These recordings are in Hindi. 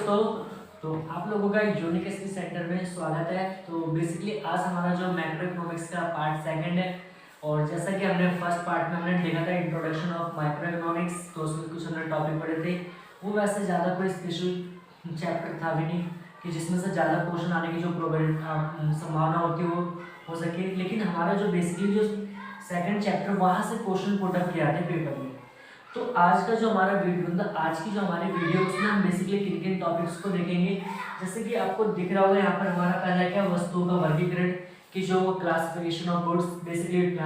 दोस्तों, तो आप लोगों का एक यूनिक स्किल सेंटर में स्वागत है। तो बेसिकली आज हमारा जो मैक्रो इकोनॉमिक्स का पार्ट सेकंड है, और जैसा कि हमने फर्स्ट पार्ट में हमने देखा था इंट्रोडक्शन ऑफ माइक्रो इकोनॉमिक्स, तो उसमें कुछ हमने टॉपिक पढ़े थे। वो वैसे ज़्यादा कोई स्पेशल चैप्टर था भी नहीं कि जिसमें से ज़्यादा क्वेश्चन आने की जो संभावना होती है वो हो सके। लेकिन हमारा जो बेसिकली जो सेकंड चैप्टर वहाँ से क्वेश्चन पुट अप किया था पेपर में। तो आज का जो हमारा वीडियो मतलब आज की जो हमारी वीडियो उसमें हम बेसिकली किन टॉपिक्स को देखेंगे। जैसे कि आपको दिख रहा होगा यहाँ पर हमारा पहला क्या वस्तुओं का वर्गीकरण की जो classification of goods, basically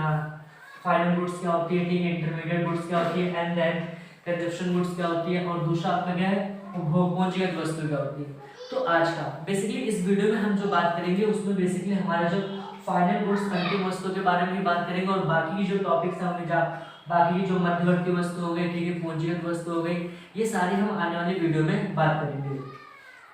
final goods क्या होती है, ठीक है, इंटरमीडिएट गुड्स क्या होती है, एंड देन कंजप्शन गुड्स क्या होती है, और दूसरा आपका क्या है उपभोग्यगत वस्तु क्या होती है। तो आज का बेसिकली इस वीडियो में हम जो बात करेंगे उसमें बेसिकली हमारा जो फाइनल गुड्स अंतिम वस्तुओं के बारे में भी बात करेंगे, और बाकी की जो टॉपिक्स हैं बाकी की जो मध्यवर्ती वस्तु हो गई, ठीक है, पूंजीगत वस्तु हो गई, ये सारी हम आने वाली वीडियो में बात करेंगे।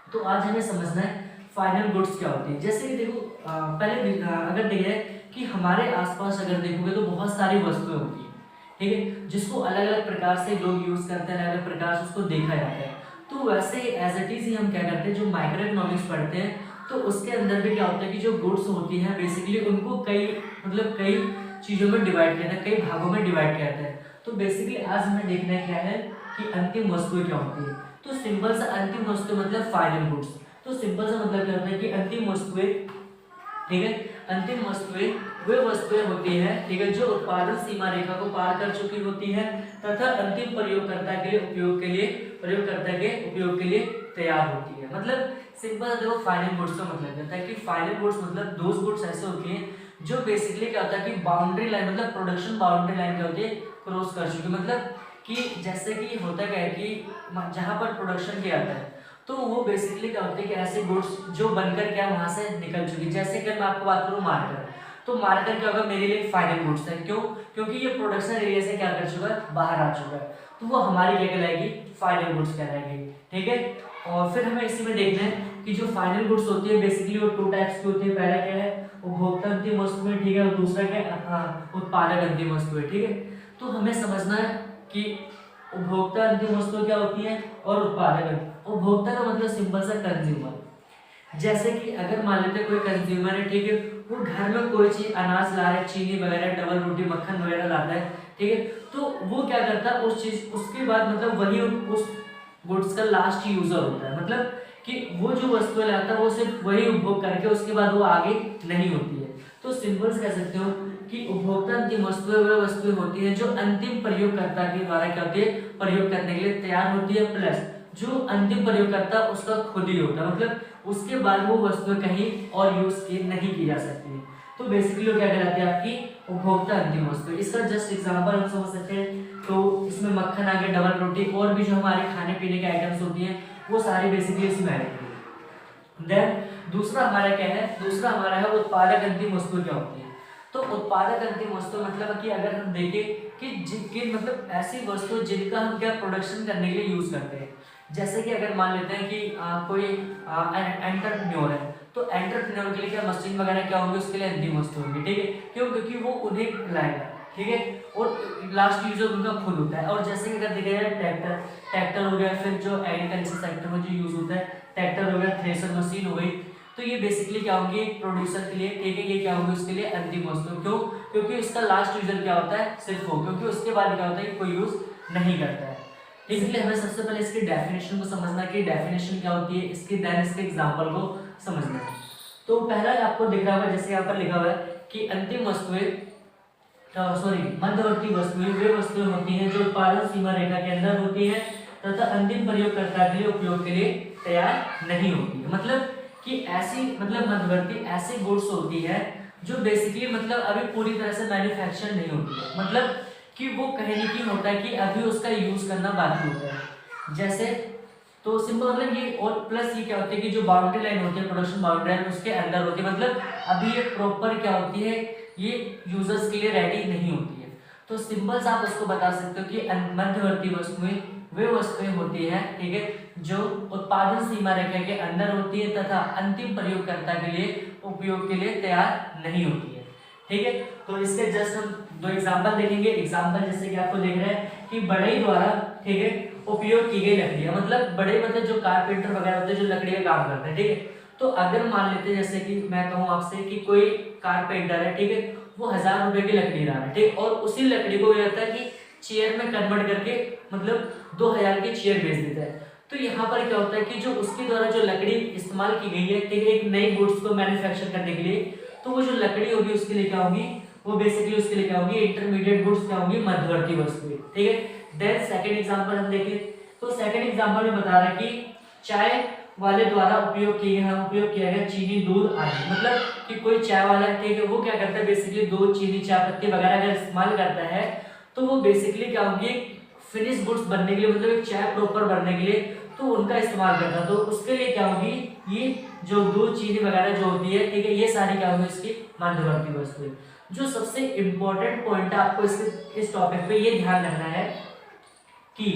तो आज हमें समझना है फाइनल गुड्स क्या होती है। जैसे कि देखो पहले अगर देखें कि हमारे आसपास अगर देखोगे तो बहुत सारी वस्तुएं होती हैं, ठीक है, जिसको अलग अलग प्रकार से लोग यूज करते हैं, अलग अलग प्रकार से उसको देखा जाता है। तो वैसे एज इट इज ही हम क्या करते हैं, जो माइक्रो इकोनॉमिक्स पढ़ते हैं तो उसके अंदर भी क्या होता है कि जो गुड्स होती हैं बेसिकली उनको कई चीजों में डिवाइड किया था, कई भागों में डिवाइड किया था। तो बेसिकली आज हमें देखना है क्या है कि अंतिम वस्तुएं क्या होती है। तो सिंपल सा अंतिम वस्तु मतलब फाइनल गुड्स। तो सिंपल सा मतलब क्या होता है कि अंतिम वस्तुएं, ठीक है, अंतिम वस्तुएं वे वस्तुएं होती हैं, ठीक है, जो उत्पादन सीमा रेखा को पार कर चुकी होती है तथा अंतिम प्रयोगकर्ता के उपयोग के लिए तैयार होती है। मतलब सिंपल देखो फाइनल गुड्स का मतलब होता है कि फाइनल गुड्स मतलब दोज गुड्स ऐसे होती हैं जो बेसिकली क्या होता है कि बाउंड्री लाइन मतलब प्रोडक्शन बाउंड्री लाइन क्या होती है क्रॉस कर चुकी, मतलब कि जैसे कि होता क्या है कि जहां पर प्रोडक्शन किया जाता है तो वो बेसिकली क्या होते हैं कि ऐसे गुड्स जो बनकर क्या वहां से निकल चुकी। जैसे कि मैं आपको बात करूं मार्कर, तो मार्कर क्या होगा मेरे लिए फाइनल गुड्स है। क्यों? क्योंकि ये प्रोडक्शन एरिया से क्या कर चुका है, बाहर आ चुका है, तो वो हमारी क्या कहलाएगी, फाइनल गुड्स कहलाएगी, ठीक है। और फिर हमें इसी में देखना है कि जो फाइनल गुड्स होती है बेसिकली वो टू टाइप्स की होती है। पहला क्या है उपभोक्ता अंतिम वस्तु है, ठीक है, और दूसरा क्या उत्पादक अंतिम वस्तु है, ठीक है। तो हमें समझना है कि उपभोक्ता अंतिम वस्तु क्या होती है और उत्पादक। उपभोक्ता का मतलब सिंपल सा कंज्यूमर। जैसे कि अगर मान लेते कोई कंज्यूमर है, ठीक है, वो घर में कोई चीज अनाज ला रहा है, चीनी वगैरह, डबल रोटी, मक्खन वगैरह लाता है, ठीक है, तो वो क्या करता है उस चीज उसके बाद मतलब वही उस गुड्स का लास्ट यूजर होता है। मतलब कि वो जो वस्तु लाता है वो सिर्फ वही उपभोग करके उसके बाद वो आगे नहीं होती है। तो सिंपल से कह सकते हो कि उपभोक्ता अंतिम वस्तुएं वह वस्तुएं होती है जो अंतिम प्रयोगकर्ता के द्वारा क्या होती है प्रयोग करने के लिए तैयार होती है, प्लस जो अंतिम प्रयोगकर्ता उसका खुद ही होता है, मतलब उसके बाद वो वस्तुएं कहीं और यूज नहीं की जा सकती। तो बेसिकली क्या कहलाती है आपकी उपभोक्ता अंतिम वस्तु। इसका जस्ट एग्जांपल हम समझ सकते हैं, तो इसमें मक्खन आ गया, डबल रोटी, और भी जो हमारे खाने पीने के आइटम्स होती हैं वो सारी बेसिकली इसमें आएगी। देन दूसरा हमारा क्या है, दूसरा हमारा है उत्पादक अंतिम वस्तु क्या होती है। तो उत्पादक अंतिम वस्तु मतलब कि अगर हम देखें कि मतलब ऐसी वस्तु जिनका हम क्या प्रोडक्शन करने के लिए यूज करते हैं। जैसे कि अगर मान लेते हैं कि कोई एंटरप्रेन्योर है, तो एंटरप्रेन्योर के लिए क्या मशीन वगैरह क्या होंगी, उसके लिए अंतिम वस्तु होगी, ठीक है। क्यों? क्योंकि वो उन्हें लाएगा, ठीक है, और लास्ट यूजर उनका खुद होता है। और जैसे कि अगर देखा जाए ट्रैक्टर हो गया, फिर जो एग्रीकल्चर सेक्टर में जो यूज होता है ट्रैक्टर हो गया, थ्रेशर मशीन हो गई, तो ये बेसिकली क्या होंगे प्रोड्यूसर के लिए, ठीक है, ये क्या होंगे उसके लिए अंतिम वस्तु। क्यों? क्योंकि इसका लास्ट यूजर क्या होता है सिर्फ वो, क्योंकि उसके बाद क्या होता है कि कोई यूज नहीं करता है। इसलिए हमें सबसे पहले इसकी डेफिनेशन को समझना कि डेफिनेशन क्या होती है, इसके देन इसके एग्जांपल को समझना है। तो पहला आपको दिख रहा होगा, जैसे यहाँ पर लिखा हुआ है कि अंतिम वस्तुएं मध्यवर्ती वस्तुएं वे वस्तुएं होती हैं जो उत्पादन सीमा रेखा के अंदर होती हैं तथा अंतिम प्रयोगकर्ता के लिए उपयोग के लिए तैयार नहीं होती है। मतलब कि ऐसी मतलब मध्यवर्ती ऐसी गुड्स होती है जो बेसिकली मतलब अभी पूरी तरह से मैन्युफैक्चर नहीं होती है, मतलब कि वो कहने की होता है कि अभी उसका यूज करना बाकी होता है। जैसे तो सिंपल मतलब ये, और प्लस ये क्या होती है कि जो बाउंड्री लाइन होती है प्रोडक्शन बाउंड्री लाइन उसके अंदर होती है, मतलब अभी ये प्रॉपर क्या होती है ये यूजर्स के लिए रेडी नहीं होती है। तो सिंपल से आप उसको बता सकते हो कि मध्यवर्ती वस्तुएं वे वस्तुएं होती हैं, ठीक है, जो उत्पादन सीमा रेखा के अंदर होती है तथा अंतिम प्रयोगकर्ता के लिए उपयोग के लिए तैयार नहीं होती है, ठीक है। तो इसके जस्ट हम दो एग्जांपल देखेंगे। एग्जांपल जैसे कि आपको देख रहे हैं कि बढ़ई द्वारा, ठीक है, उपयोग की गई लकड़ियां, मतलब बड़े मतलब जो कारपेंटर वगैरह होते हैं जो लकड़ी का काम करते हैं, ठीक है। तो अगर मान लेते हैं जैसे कि मैं कहूँ आपसे कि कोई कारपेंटर है, ठीक है, वो 1000 रुपए की लकड़ी ला रहा है, ठीक, और उसी लकड़ी को ये होता है कि चेयर में कन्वर्ट करके मतलब 2000 की चेयर बेच देता है। तो यहाँ पर क्या होता है कि जो उसके द्वारा जो लकड़ी इस्तेमाल की गई है, ठीक है, एक नई गुड्स को मैन्युफैक्चर करने के लिए, तो वो जो लकड़ी होगी उसके लिए क्या होगी, वो बेसिकली उसके लिए क्या होगी, इंटरमीडिएट गुड्स क्या होगी, मध्यवर्ती वस्तुएं, ठीक है। देन सेकंड एग्जांपल हम देखें, तो सेकंड एग्जांपल में बता रहा है कि चाय वाले द्वारा उपयोग किया गया चीनी, दूध आदि, मतलब कि कोई चाय वाला है, ठीक है, वो क्या करता है बेसिकली दूध, चीनी, चाय पत्ती वगैरह अगर इस्तेमाल करता है तो वो बेसिकली क्या होगी, फिनिश गुड्स बनने के लिए, मतलब एक चाय प्रॉपर बनने के लिए तो उनका इस्तेमाल करता है। तो उसके लिए क्या होगी, ये जो दूध, चीनी वगैरह जो होती है, ठीक है, ये सारी क्या होगी इसकी मध्यवर्ती वस्तुएं। जो सबसे इंपॉर्टेंट पॉइंट है आपको इस टॉपिक पे ये ध्यान रखना है कि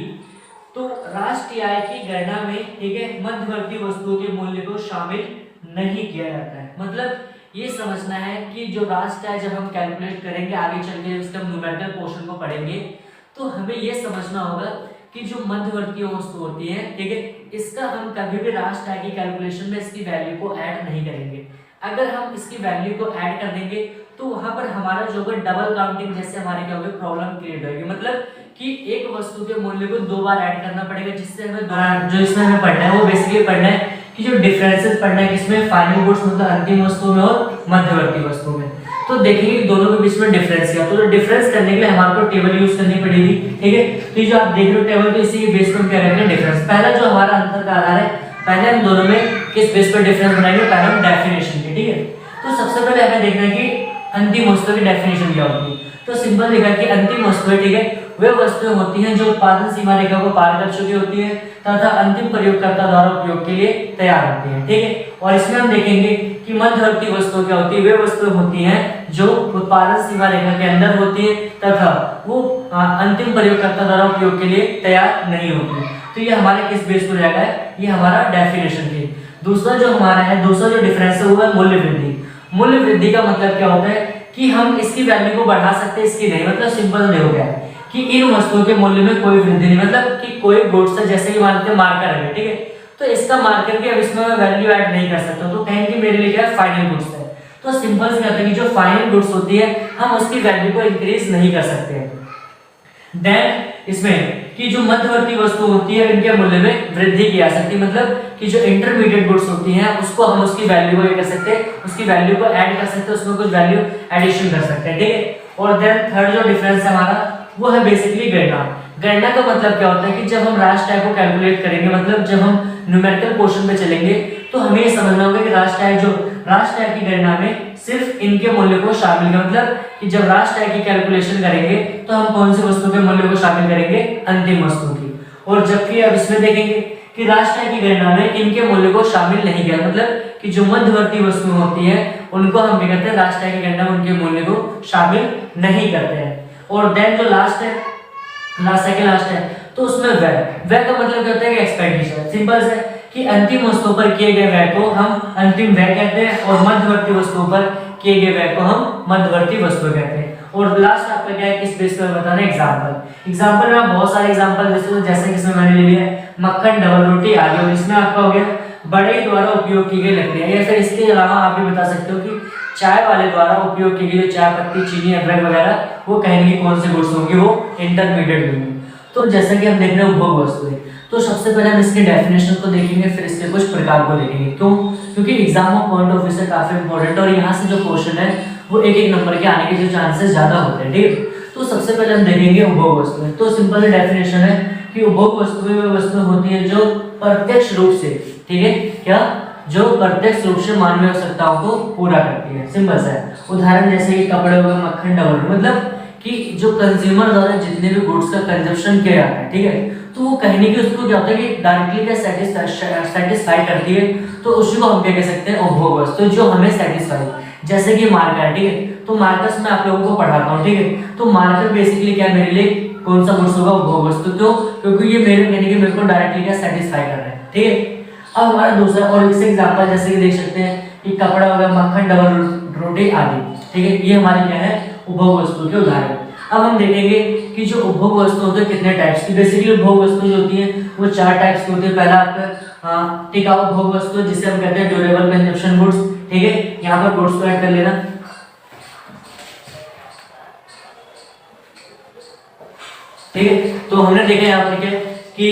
तो राष्ट्रीय आय की गणना में, ठीक है, मध्यवर्ती वस्तुओं के मूल्य को शामिल नहीं किया जाता है। मतलब ये समझना है कि जो राष्ट्रीय आय जब हम कैलकुलेट करेंगे आगे चल के इसके हम न्यूमेरिकल पोर्शन को पढ़ेंगे, तो हमें ये समझना होगा कि जो मध्यवर्ती वस्तु होती है, ठीक है, इसका हम कभी भी राष्ट्रीय आय की कैलकुलेशन में इसकी वैल्यू को ऐड नहीं करेंगे। अगर हम इसकी वैल्यू को ऐड कर देंगे तो वहां पर हमारा जो है डबल काउंटिंग जैसे हमारे क्या होगी, प्रॉब्लम क्रिएट होगी। मतलब कि एक वस्तु के मूल्य को 2 बार ऐड करना पड़ेगा, जिससे हमें जो इसमें हमें पढ़ना है वो बेसिकली पढ़ना है कि जो डिफरेंसेस पढ़ना है किसमें, फाइनल गुड्स मतलब अंतिम वस्तु में और मध्यवर्ती वस्तु में। तो देखेंगे दोनों के बीच में डिफरेंस क्या, तो डिफरेंस करने के लिए हमारे को टेबल यूज करनी पड़ेगी, ठीक है। तो जो आप देख रहे हो टेबल, तो इसी के बेस पर क्या करेंगे, डिफरेंस। पहला जो हमारा अंतर का आधार है, पहले हम दोनों में किस बेस पर डिफरेंस बनाएंगे, पहले हम डेफिनेशन के, ठीक है। तो सबसे पहले हमें देखना है कि अंतिम वस्तु की डेफिनेशन क्या होती है। तो सिंपल लिखा कि अंतिम वस्तुएं, ठीक है, वे वस्तुएं होती हैं जो उत्पादन सीमा रेखा को पार कर चुकी होती है तथा अंतिम प्रयोगकर्ता द्वारा उपयोग के लिए तैयार होती है, ठीक है। और इसमें हम देखेंगे कि मध्यवर्ती वस्तुएं क्या होती है, वे वस्तुएं होती हैं जो उत्पादन सीमा रेखा के अंदर होती है तथा वो अंतिम प्रयोगकर्ता द्वारा उपयोग के लिए तैयार नहीं होती। तो ये हमारे किस बेस पर रहेगा, ये हमारा डेफिनेशन के। दूसरा जो हमारा है, दूसरा जो डिफरेंस है वो है मूल्य वृद्धि। मूल्य वृद्धि का मतलब क्या होता है कि हम इसकी वैल्यू को बढ़ा सकते हैं, इसकी नहीं। मतलब सिंपल नहीं हो गया कि इन वस्तुओं के मूल्य में कोई वृद्धि नहीं, मतलब कि कोई गुड्स है, जैसे कि मानते हैं मार्कर है, ठीक है, तो इसका मार्कर की अब इसमें मैं वैल्यू ऐड नहीं कर सकता, तो कहेंगे मेरे लिए क्या फाइनल गुड्स है। तो सिंपल से कहते हैं कि जो फाइनल गुड्स होती है हम उसकी वैल्यू को इंक्रीज नहीं कर सकते हैं। देन इसमें कि जो मध्यवर्ती वस्तु होती है इनके मूल्य में वृद्धि की जा सकती है, मतलब कि जो इंटरमीडिएट गुड्स होती हैं उसको हम उसकी वैल्यू को ये कर सकते हैं, उसकी वैल्यू को ऐड कर सकते हैं, उसमें कुछ वैल्यू एडिशन कर सकते हैं, ठीक है। और देन थर्ड जो डिफरेंस है हमारा वो है बेसिकली गणना। गणना का मतलब क्या होता है कि जब हम राष्ट्रीय आय को कैलकुलेट करेंगे, मतलब जब हम न्यूमेरिकल पोर्शन पे चलेंगे, तो हमें ये समझना होगा कि राष्ट्रीय आय की गणना में सिर्फ इनके मूल्य को शामिल करें, मतलब कि जब राष्ट्रीय आय की कैलकुलेशन करेंगे तो हम कौन सी वस्तु के मूल्य को शामिल करेंगे, अंतिम वस्तु की। और जबकि अब इसमें देखेंगे कि राष्ट्रीय आय की गणना में इनके मूल्य को शामिल नहीं किया, मतलब कि जो मध्यवर्ती वस्तु होती है उनको हम क्या करते हैं, राष्ट्रीय आय की गणना में उनके मूल्य को शामिल नहीं करते हैं। और देन जो लास्ट है, लास्ट है, तो उसमें व्यय का मतलब क्या होता है, एक्सपेंडिचर। सिंपल से कि अंतिम वस्तुओं पर किए गए व्यय को हम अंतिम व्यय कहते हैं और मध्यवर्ती वस्तुओं पर किए गए व्यय को हम मध्यवर्ती वस्तु कहते हैं। और लास्ट आपका क्या है, किस बेस पर बताना है, एग्जांपल में आप बहुत सारे एग्जांपल जैसे कि इसमें मैंने ले लिया है मक्खन, डबल रोटी आदि, और इसमें आपका हो गया बड़े द्वारा उपयोग की गई लकड़ियां, या फिर इसके अलावा आप भी बता सकते हो कि चाय वाले द्वारा उपयोग की गई चाय पत्ती, चीनी, अदरक वगैरह, वो कहेंगे कौन से गुड्स होंगे, वो इंटरमीडिएट होंगे। तो जैसा कि हम देख रहे हैं उपभोग वस्तुएं, तो सबसे पहले हम इसके डेफिनेशन को देखेंगे, फिर इसके कुछ प्रकार को देखेंगे। क्यों? क्योंकि एग्जाम में पॉइंट ऑफ व्यू से काफी इंपॉर्टेंट है और यहाँ से जो क्वेश्चन है वो एक नंबर के आने के जो चांसेस ज्यादा होते हैं, ठीक है। तो सबसे पहले हम देखेंगे उपभोग वस्तुएं। तो सिंपल डेफिनेशन है कि उपभोग वस्तुएं वे वस्तुएं होती हैं जो प्रत्यक्ष रूप से, ठीक है, क्या, जो प्रत्यक्ष रूप से मानवीय आवश्यकताओं को पूरा करती है। सिंपल सा है, उदाहरण जैसे कि कपड़े हो गए, मक्खन, डबल, मतलब कि जो कंज्यूमर द्वारा जितने भी गुड्स का कंजप्शन किया जाता है, ठीक है, तो वो कहने की उसको क्या होता है कि डायरेक्टली क्या सेटिस्फाई करती है, तो उसी को हम क्या कह सकते हैं, उपभोग वस्तु, जो हमें सेटिस्फाई। जैसे कि मार्कर, ठीक है, तो मार्कर्स में आप लोगों को पढ़ाता हूँ, ठीक है, तो मार्कर बेसिकली क्या मेरे लिए कौन सा गुड्स होगा, उपभोग वस्तु। क्यों? क्योंकि ये मेरे कहने की मेरे को डायरेक्टली क्या सेटिस्फाई कर रहा है, ठीक है। अब हमारा दूसरा और इससे एग्जांपल जैसे कि देख सकते हैं कि कपड़ा हो गया, मक्खन, डबल रोटी आदि, ठीक है, ये हमारे क्या है, उपभोग वस्तुओं के उदाहरण। अब हम देखेंगे कि जो उपभोग वस्तु होते हैं कितने टाइप्स की। बेसिकली उपभोग वस्तु जो होती है वो 4 टाइप्स की होती है। पहला आपका टिकाऊ उपभोग वस्तु जिसे हम कहते हैं ड्यूरेबल कंजप्शन गुड्स, ठीक है। यहाँ पर गुड्स को ऐड कर लेना, ठीक है। तो हमने देखा यहाँ पर क्या कि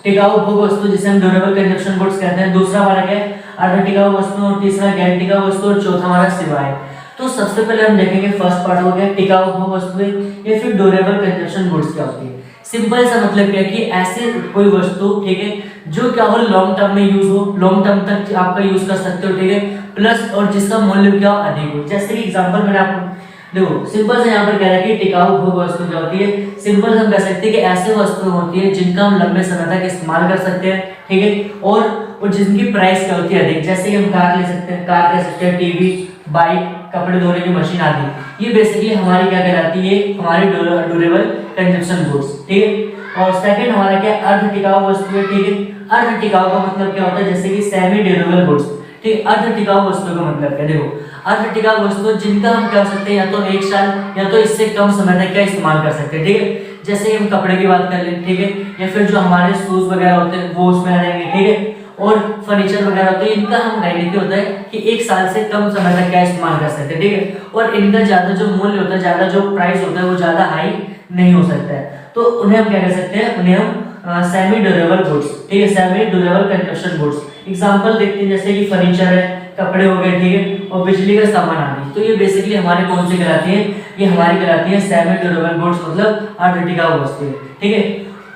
टिकाऊ उपभोग वस्तु जिसे हम ड्यूरेबल कंजप्शन गुड्स कहते हैं। दूसरा हमारा क्या है अर्ध टिकाऊ वस्तु, और तीसरा गैर टिकाऊ वस्तु, और चौथा हमारा सेवाएं। तो सबसे पहले हम देखेंगे फर्स्ट पार्ट हो गया टिकाऊ उपभोग वस्तुएं या फिर ड्यूरेबल कंजप्शन गुड्स क्या होती है। सिंपल सा मतलब क्या है कि ऐसे कोई वस्तु, ठीक है, जो क्या हो लॉन्ग टर्म में यूज हो, लॉन्ग टर्म तक आपका यूज कर सकते हो, ठीक है, प्लस और जिसका मूल्य क्या अधिक हो। जैसे कि एग्जांपल मैंने आपको देखो सिंपल से यहाँ पर कह रहा है कि टिकाऊ उपभोग वस्तु क्या होती है। सिंपल हम कह सकते हैं कि ऐसे वस्तुएं होती है जिनका हम लंबे समय तक इस्तेमाल कर सकते हैं, ठीक है, और जिनकी प्राइस क्या होती है अधिक। जैसे कि हम कार ले सकते हैं, कार ले सकते हैं, टीवी, बाइक, कपड़े धोने की मशीन आदि। ये बेसिकली हमारी क्या कहलाती है, हमारी ड्यूरेबल कंजप्शन गुड्स, ठीक है। और सेकंड हमारा क्या अर्ध टिकाऊ वस्तु है, ठीक है। अर्ध टिकाऊ का मतलब क्या होता है, जैसे कि सेमी ड्यूरेबल गुड्स, ठीक। अर्ध टिकाऊ वस्तु का मतलब क्या, देखो अर्ध टिकाऊ वस्तु जिनका हम कह सकते हैं या तो 1 साल या तो इससे कम समय तक क्या इस्तेमाल कर सकते हैं, ठीक है। जैसे हम कपड़े की बात कर लें, ठीक है, या फिर जो हमारे शूज वगैरह होते हैं वो उसमें आ जाएंगे, ठीक है। और फर्नीचर वगैरह होते हैं, इनका हम कहने के होता है कि 1 साल से कम समय तक क्या इस्तेमाल कर सकते हैं, ठीक है। और इनका ज्यादा जो मूल्य होता है, ज्यादा जो प्राइस होता है वो ज्यादा हाई नहीं हो सकता है। तो उन्हें हम क्या कह सकते हैं, उन्हें हम सेमी ड्यूरेबल गुड्स, ठीक है, semi durable consumption goods. Example देखते हैं जैसे कि फर्नीचर है, कपड़े हो गए, ठीक है, और बिजली का सामान आदि। तो ये बेसिकली हमारे कौन से कहलाती है, ये हमारी कहलाती है सेमी ड्यूरेबल गुड्स, मतलब अर्ध टिकाऊ वस्तुएं, ठीक है।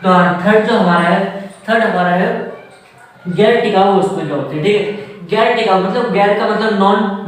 तो थर्ड जो हमारा है, थर्ड हमारा है गैर टिकाऊ वस्तुएं क्या होती है, ठीक है। गैर टिकाऊ मतलब गैर का मतलब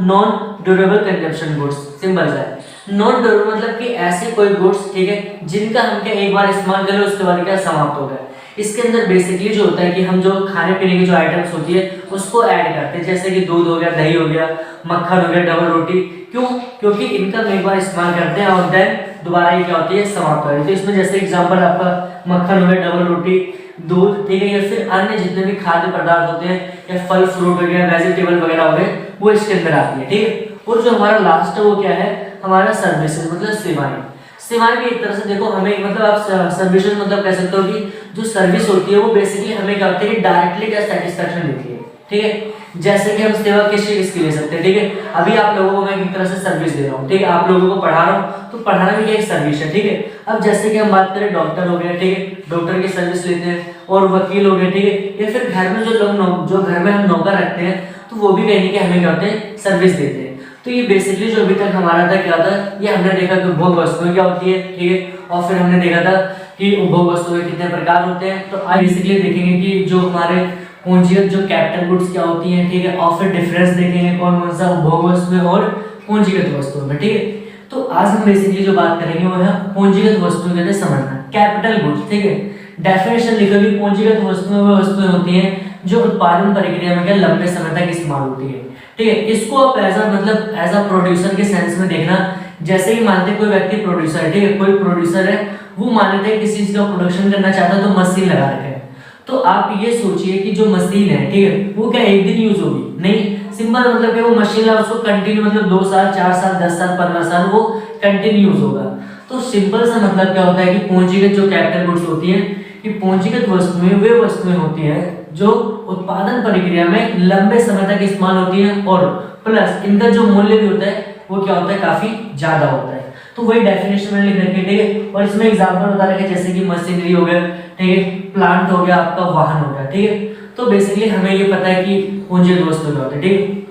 non durable consumption goods. Simple सा है, नॉन ड्यूरेबल मतलब कि ऐसे कोई गुड्स, ठीक है, जिनका हम क्या एक बार इस्तेमाल करें उसके बाद क्या समाप्त हो गया। इसके अंदर बेसिकली जो होता है कि हम जो खाने पीने की जो आइटम्स होती है उसको ऐड करते हैं, जैसे कि दूध हो गया, दही हो गया, मक्खन हो गया, डबल रोटी। क्यों? क्योंकि इनका हम एक बार इस्तेमाल करते हैं और देन दोबारा ये क्या होती है, समाप्त हो जाती है। तो इसमें जैसे एग्जांपल आपका मक्खन हो गया, डबल रोटी, दूध, ठीक है, या फिर अन्य जितने भी खाद्य पदार्थ होते हैं या फल फ्रूट हो गया, वेजिटेबल वगैरह हो गए, वो इसके अंदर आती है, ठीक है। और जो हमारा लास्ट है वो क्या है, हमारा सर्विसेज मतलब सेवाएं। सेवाएं भी एक तरह से देखो हमें मतलब आप सर्विसेज मतलब कह सकते हो कि जो सर्विस होती है वो बेसिकली हमें क्या होती है, डायरेक्टली क्या सेटिस्फेक्शन देती है, ठीक है। जैसे कि हम सेवा किस चीज की ले सकते हैं, ठीक है। अभी आप लोगों को मैं एक तरह से सर्विस दे रहा हूँ, ठीक है, आप लोगों को पढ़ा रहा हूँ, तो पढ़ाना भी क्या एक सर्विस है, ठीक है। अब जैसे कि हम बात करें डॉक्टर हो गया, ठीक है, डॉक्टर की सर्विस लेते हैं, और वकील हो गए, ठीक है, या फिर घर में जो लोग जो घर में हम नौकर रखते हैं तो वो भी कहीं हमें क्या होते हैं, सर्विस देते हैं। तो ये बेसिकली जो अभी तक हमारा था क्या था, ये हमने देखा कि उपभोग वस्तुएं क्या होती है, ठीक है, और फिर हमने देखा था कि उपभोग वस्तुएं कितने प्रकार होते हैं। तो आज बेसिकली देखेंगे कि जो हमारे पूंजीगत जो कैपिटल गुड्स क्या होती हैं, ठीक है, और फिर डिफरेंस देखेंगे कौन कौन सा उपभोग वस्तुएं और पूंजीगत वस्तुओं में, ठीक है। तो आज हम बेसिकली जो बात करेंगे वो है पूंजीगत वस्तुओं के समझना, कैपिटल गुड्स, ठीक है। डेफिनेशन लिखोगे, पूंजीगत वस्तुएं वो वस्तुएं होती हैं जो उत्पादन प्रक्रिया में क्या लंबे समय तक इस्तेमाल होती है, ठीक है। इसको आप एज अ प्रोड्यूसर के सेंस में देखना। जैसे कि मानते कोई व्यक्ति प्रोड्यूसर है, ठीक है, कोई प्रोड्यूसर है, वो मान लेते हैं किसी चीज का प्रोडक्शन करना चाहता है तो मशीन लगा रखे है। तो आप ये सोचिए कि जो मशीन है, ठीक है, वो क्या एक दिन यूज होगी नहीं। सिंपल मतलब कि वो मशीन है उसको कंटिन्यू मतलब 2 साल 4 साल 10 साल 15 साल वो कंटिन्यू यूज होगा। तो सिंपल सा मतलब क्या होता है कि पूंजीगत जो कैपिटल गुड्स होती है, कि पूंजीगत वस्तुएं वे वस्तुएं होती हैं जो उत्पादन प्रक्रिया में लंबे समय तक इस्तेमाल होती है, और प्लस इनका जो मूल्य भी होता है वो क्या होता है, काफी ज्यादा होता है। तो वही डेफिनेशन में लिख रखी है, ठीक है। और इसमें एग्जांपल बता रखे जैसे कि मशीनरी हो गया, ठीक है, प्लांट हो गया, आपका वाहन हो गया, ठीक है। तो बेसिकली हमें ये पता है कि पूंजीगत वस्तु क्या होती है, ठीक है।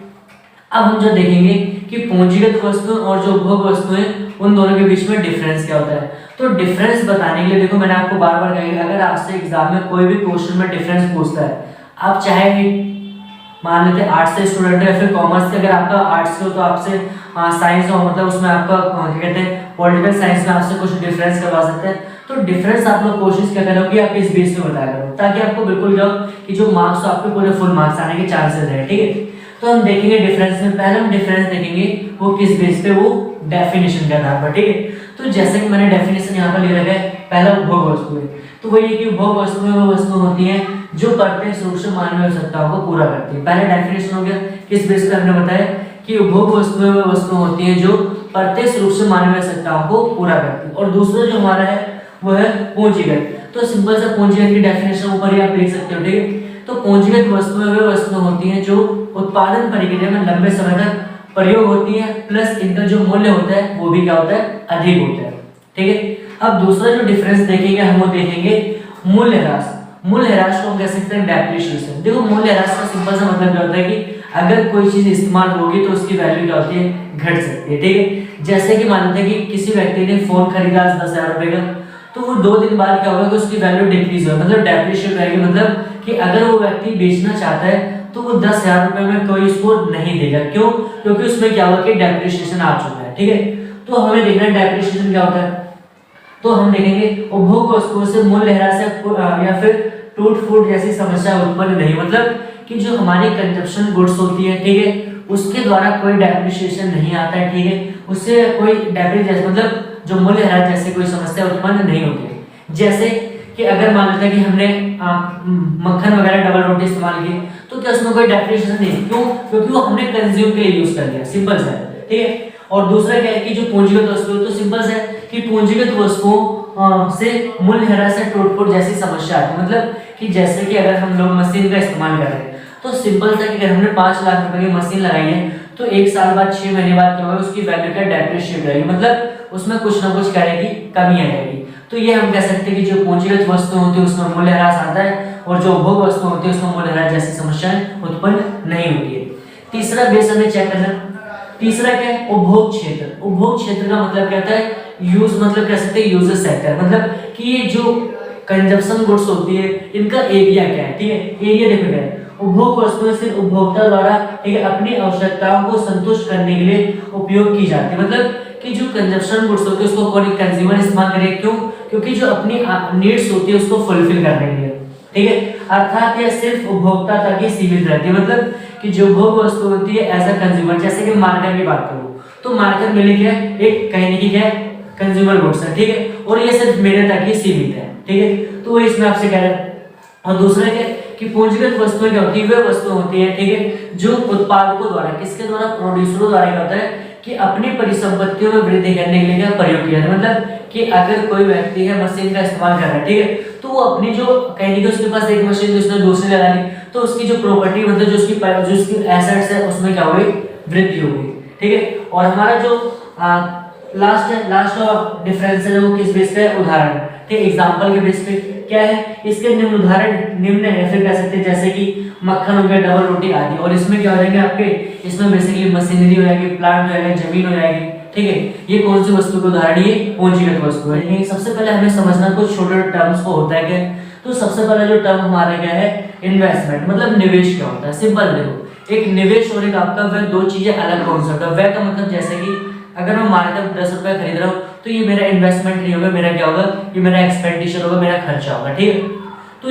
अब हम जो देखेंगे कि पूंजीगत वस्तु और जो उपभोग वस्तुएं उन दोनों के बीच में डिफरेंस क्या होता है। तो डिफरेंस बताने के लिए देखो मैंने आपको बार बार कहा, अगर आपसे एग्जाम में कोई भी क्वेश्चन में डिफरेंस पूछता है, आप चाहे मान लेते आर्ट्स से स्टूडेंट है या फिर कॉमर्स से, अगर आपका आर्ट्स से हो तो आपसे साइंस हो, मतलब उसमें आपका क्या कहते हैं पॉलिटिकल साइंस में आपसे कुछ डिफरेंस करवा सकते हैं। तो डिफरेंस आप लोग कोशिश क्या करो कि आप इस बेस पे बताया करो, ताकि आपको बिल्कुल जाओ कि जो मार्क्स आपके पूरे फुल मार्क्स आने के चांसेस है, ठीक है। तो हम देखेंगे डिफरेंस में, पहले हम डिफरेंस देखेंगे वो किस बेस पे, वो डेफिनेशन के आधार पर, ठीक है। तो जैसे कि मैंने डेफिनेशन यहाँ पर ले रखा है, पहला उपभोग वस्तुएं, तो वही है कि उपभोग वस्तुएं वो वस्तु होती हैं जो प्रत्यक्ष रूप से मानवीय आवश्यकताओं को पूरा करती है। पहले डेफिनेशन हो गया, किस बेस पे हमने बताया कि उपभोग वस्तुएं वो वस्तु होती हैं जो प्रत्यक्ष रूप से मानवीय आवश्यकताओं को पूरा करती है। और दूसरा जो हमारा है वो है पूंजीगत। तो सिंपल सा पूंजीगत की डेफिनेशन ऊपर ही आप देख सकते हो, ठीक है। तो पूंजीगत वस्तुएं वे वस्तुएं होती हैं जो उत्पादन प्रक्रिया में लंबे समय तक प्रयोग होती है, प्लस इनका जो मूल्य होता है वो भी क्या होता है, अधिक होता है, ठीक है। अब दूसरा जो डिफरेंस देखेंगे हम वो देखेंगे मूल्य ह्रास। मूल्य ह्रास को हम कह सकते हैं डेप्रिसिएशन। देखो मूल्य ह्रास का सिंपल सा मतलब क्या होता है कि अगर कोई चीज इस्तेमाल होगी तो उसकी वैल्यू क्या होती है, घट सकती है, ठीक है। जैसे कि मान लेते हैं कि किसी व्यक्ति ने फोन खरीदा 10,000 रुपए का, तो वो 2 दिन बाद क्या होगा कि उसकी वैल्यू डिक्रीज होगी, मतलब डेप्रिशिएट रहेगी। मतलब कि अगर वो व्यक्ति बेचना चाहता है तो वो 10,000 रुपए में कोई इसको नहीं देगा। क्यों? क्योंकि उसमें क्या होगा कि डेप्रिशिएशन आ चुका है, ठीक है। तो हमें देखना है डेप्रिशिएशन क्या होता है। तो हम देखेंगे उपभोग वस्तुओं से मूल्य ह्रास या फिर टूट फूट जैसी समस्या उत्पन्न नहीं, मतलब कि जो हमारी कंजप्शन गुड्स होती है, ठीक है, उसके द्वारा कोई डेप्रिशिएशन नहीं आता है, ठीक है। उससे कोई डेप्रिशिएशन मतलब जो मूल्य ह्रास जैसे कोई समस्या उत्पन्न नहीं होती है। जैसे कि अगर मान लेते हैं कि हमने मक्खन वगैरह डबल रोटी इस्तेमाल की, तो क्या उसमें कोई डेप्रिशिएशन नहीं, क्यों? क्योंकि वो हमने कंज्यूम के लिए यूज कर लिया, सिंपल सा है, ठीक है। और दूसरा क्या है कि जो पूंजीगत वस्तु है, तो सिंपल सा है कि पूंजीगत वस्तुओं से मूल्य ह्रास या टूट फूट जैसी समस्या आती है। मतलब कि जैसे कि अगर हम लोग मशीन का इस्तेमाल कर रहे हैं, तो सिंपल सा कि अगर हमने 5 लाख रुपए की मशीन लगाई है, तो 1 साल बाद 6 महीने बाद क्या होगा, उसकी वैल्यू क्या डेप्रिशिएट रहेगी, मतलब उसमें कुछ ना कुछ करेगी, कमी आ जाएगी। तो ये हम कह सकते हैं कि जो पूंजीगत वस्तु होती है उसमें मूल्य ह्रास आता है, और जो उपभोग वस्तु होती है उसमें मूल्य ह्रास जैसी समस्याएं उत्पन्न नहीं होती है। तीसरा बेस हमें चेक करना। तीसरा क्या है, उपभोग क्षेत्र। उपभोग क्षेत्र का मतलब क्या होता है, यूज मतलब कह सकते हैं यूजर सेक्टर, मतलब कि ये जो कंजप्शन गुड्स होती है इनका एरिया क्या है, ठीक है, एरिया डिपेंड है। उपभोग वस्तुएं सिर्फ उपभोक्ता द्वारा, ठीक है, अपनी आवश्यकताओं को संतुष्ट करने के लिए उपयोग की जाती है। मतलब कि जो कंजप्शन गुड्स होती है उसको कौन कंज्यूमर इस्तेमाल करे, क्यों? क्योंकि जो अपनी नीड्स होती है उसको फुलफिल करने के लिए, ठीक है। अर्थात यह सिर्फ उपभोक्ता तक ही सीमित रहती है। मतलब कि जो उपभोग वस्तु होती है एज अ कंज्यूमर, जैसे कि मार्केट की बात करूं तो मार्केट में क्या है, एक कहने की क्या है, कंज्यूमर गुड्स है, ठीक है, और ये सिर्फ मेरे तक ही सीमित है, ठीक है। तो इसमें आपसे कह रहा है। और दूसरा क्या कि पूंजीगत वस्तुएं क्या होती है, वे वस्तुएं होती है, ठीक है, जो उत्पादकों द्वारा, किसके द्वारा, प्रोड्यूसरों द्वारा क्या होता है कि अपनी परिसंपत्तियों में वृद्धि करने के लिए क्या प्रयोग किया जाता है। मतलब कि अगर कोई व्यक्ति है मशीन का इस्तेमाल कर रहा है, ठीक है, तो वो अपनी जो कहने की उसके पास एक मशीन उसने दूसरी लगा ली, तो उसकी जो प्रॉपर्टी मतलब जो उसकी एसेट्स है उसमें क्या हुई, वृद्धि होगी, ठीक है। और हमारा जो लास्ट डिफरेंस है वो किस बेस पे, उदाहरण, ठीक है, एग्जांपल के बेस पे क्या है, इसके निम्न उदाहरण निम्न है, फिर कह सकते हैं जैसे कि मक्खन हो गया, डबल रोटी आदि। और इसमें क्या हो जाएंगे आपके, इसमें बेसिकली मशीनरी हो जाएगी, प्लांट हो जाएगा, जमीन हो जाएगी, ठीक है। ये कौन सी वस्तु के उदाहरण, ये पूंजीगत वस्तु है। सबसे पहले हमें समझना कुछ छोटे टर्म्स को होता है क्या। तो सबसे पहला जो टर्म हमारा क्या है, इन्वेस्टमेंट, मतलब निवेश क्या होता है। सिंपल देखो, एक निवेश और एक आपका व्यय, दो चीजें अलग कॉन्सेप्ट है। व्यय का मतलब जैसे कि अगर मैं मार्केट में 10 रुपए खरीद रहा हूँ तो ये मेरा इन्वेस्टमेंट नहीं होगा, मेरा क्या होगा, ये मेरा एक्सपेंडिचर होगा, मेरा खर्चा होगा, ठीक है। तो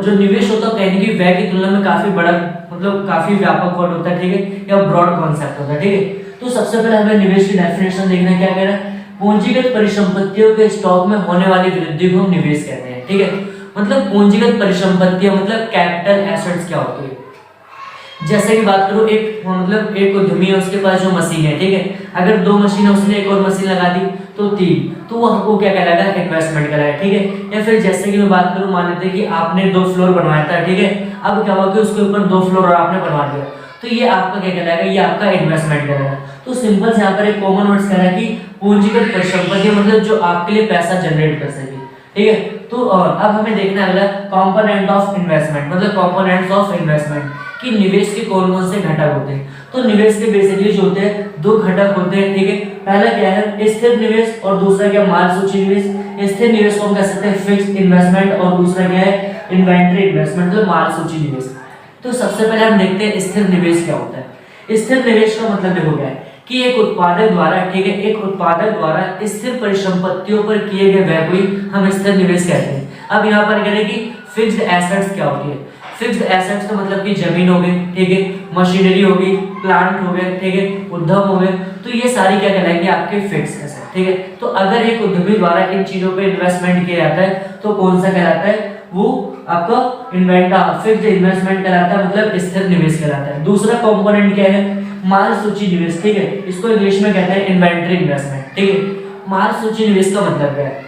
जो निवेश होता है कहने की व्यय की तुलना में काफी बड़ा, मतलब काफी व्यापक वर्ड होता है, ठीक है, या ब्रॉड कॉन्सेप्ट होता है, ठीक है। तो सबसे पहले हमें निवेश की डेफिनेशन देखना, क्या कह रहा है, पूंजीगत परिसंपत्तियों के स्टॉक में होने वाली वृद्धि को हम निवेश कहते हैं, ठीक है। मतलब पूंजीगत परिसंपत्तियां मतलब कैपिटल एसेट्स क्या होती है। जैसे कि बात करूं, एक उद्यमी है, उसके पास जो मशीन है, ठीक है, अगर 2 मशीन है, उसने एक और मशीन लगा दी तो 3, तो वो क्या कहलाएगा, इन्वेस्टमेंट कहलाएगा, ठीक है। या फिर जैसे कि मैं बात करूं, मान लेते हैं कि आपने 2 फ्लोर बनवाया था, ठीक है, अब क्या हुआ कि उसके ऊपर 2 फ्लोर और आपने बनवा दिया, तो ये आपका क्या कहलाएगा, ये आपका इन्वेस्टमेंट कहलाएगा। तो सिंपल से यहाँ पर एक कॉमन वर्ड्स कह रहा है कि पूंजीगत परिसंपत्ति मतलब जो आपके लिए पैसा जनरेट कर सके, ठीक है। तो अब हमें देखना है कंपोनेंट ऑफ इन्वेस्टमेंट, मतलब कंपोनेंट्स ऑफ इन्वेस्टमेंट कि निवेश के कौन कौन से घटक होते हैं। तो निवेश के बेसिकली जो होते हैं 2 घटक होते हैं, ठीक है। पहला क्या है, स्थिर निवेश, और दूसरा क्या, माल सूची निवेश। स्थिर निवेश को हम कह सकते हैं फिक्स्ड इन्वेस्टमेंट, और दूसरा क्या है, इन्वेंटरी इन्वेस्टमेंट, मतलब माल सूची निवेश। तो सबसे पहले हम देखते हैं स्थिर निवेश क्या होता है। स्थिर निवेश का मतलब देखो क्या है कि एक उत्पादक द्वारा, ठीक है, एक उत्पादक द्वारा स्थिर परिसंपत्तियों पर किए गए व्यय को हम स्थिर निवेश कहते हैं। अब यहाँ पर करें कि फिक्स्ड एसेट्स क्या होती है। फिक्स्ड एसेट्स का मतलब कि जमीन हो गई, ठीक है, मशीनरी हो गई, प्लांट हो गए, ठीक है, उद्यम हो गए, तो ये सारी क्या कहलाएंगे, आपके फिक्स्ड एसेट, ठीक है। तो अगर एक उद्यमी द्वारा इन चीजों पे इन्वेस्टमेंट किया जाता है तो कौन सा कहलाता है, वो आपका फिक्स्ड इन्वेस्टमेंट कहलाता है, मतलब स्थिर निवेश कहलाता है। दूसरा कंपोनेंट क्या है, माल सूची निवेश, ठीक है, इसको इंग्लिश में कहते हैं इन्वेंटरी इन्वेस्टमेंट, ठीक है। माल सूची निवेश का मतलब क्या है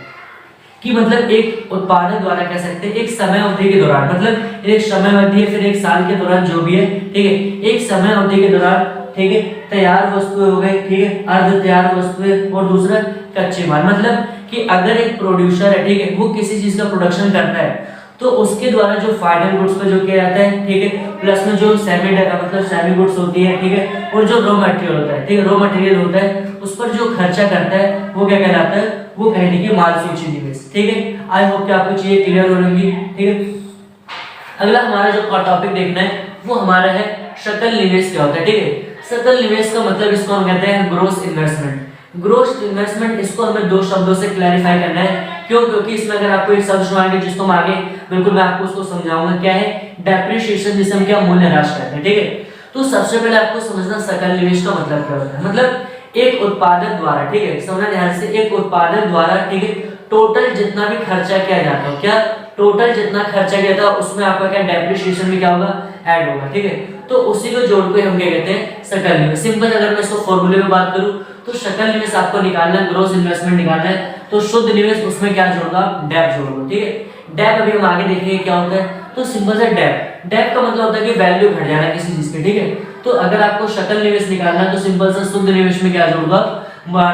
कि मतलब एक उत्पादक द्वारा कह सकते हैं एक समय अवधि के दौरान, मतलब एक समय अवधि है फिर एक साल के दौरान जो भी है, ठीक है, एक समय अवधि के दौरान, ठीक है, तैयार वस्तुएं हो गई, ठीक है, अर्ध तैयार वस्तुएं और दूसरा कच्चे माल। मतलब कि अगर एक प्रोड्यूसर है, ठीक है, वो किसी चीज का प्रोडक्शन करता है तो उसके द्वारा जो फाइनल गुड्स पे जो किया जाता है, ठीक है, प्लस में जो सेमी गुड्स होती है, ठीक है, और जो रॉ मटेरियल होता है, ठीक है, रॉ मटेरियल होता है उस पर जो खर्चा करता है वो क्या कहलाता है, वो कहने की माल सूची निवेश, ठीक है। आई होप कि आपको चीजें क्लियर हो रही, ठीक है। अगला हमारा जो टॉपिक देखना है वो हमारा है सकल निवेश क्या होता है, ठीक है। सकल निवेश का मतलब इसको हम कहते हैं ग्रोस इन्वेस्टमेंट। ग्रोस इन्वेस्टमेंट इसको हमें दो शब्दों से क्लैरिफाई करना है, क्यों, क्योंकि इसमें अगर आपको एक शब्द सुनाएंगे जिसको हम आगे बिल्कुल मैं आपको उसको समझाऊंगा, क्या है डेप्रिसिएशन, जिसे हम क्या मूल्यह्रास कहते हैं, ठीक है। तो सबसे पहले आपको समझना सकल निवेश का मतलब क्या होता है। मतलब एक उत्पादक द्वारा, ठीक है, समझना ध्यान से, एक उत्पादक द्वारा, ठीक है, टोटल जितना भी खर्चा किया जाता है, क्या टोटल जितना खर्चा किया था उसमें आपका क्या डेप्रिसिएशन भी क्या होगा, ऐड होगा, ठीक है। तो उसी को जोड़ के हम क्या कहते हैं सकल निवेश। सिंपल अगर मैं इसको फॉर्मूले में बात करूं तो सकल निवेश आपको निकालना है, ग्रॉस इन्वेस्टमेंट निकालना है, तो शुद्ध निवेश उसमें क्या जोड़ोगा, डेप जोड़ोगा, ठीक है। डेप अभी हम आगे देखेंगे क्या होता है। तो सिंपल सा डेप का मतलब होता है कि वैल्यू घट जाना किसी चीज की, ठीक है। तो अगर आपको सकल निवेश निकालना है तो सिंपल सा शुद्ध निवेश में क्या जोड़ोगा,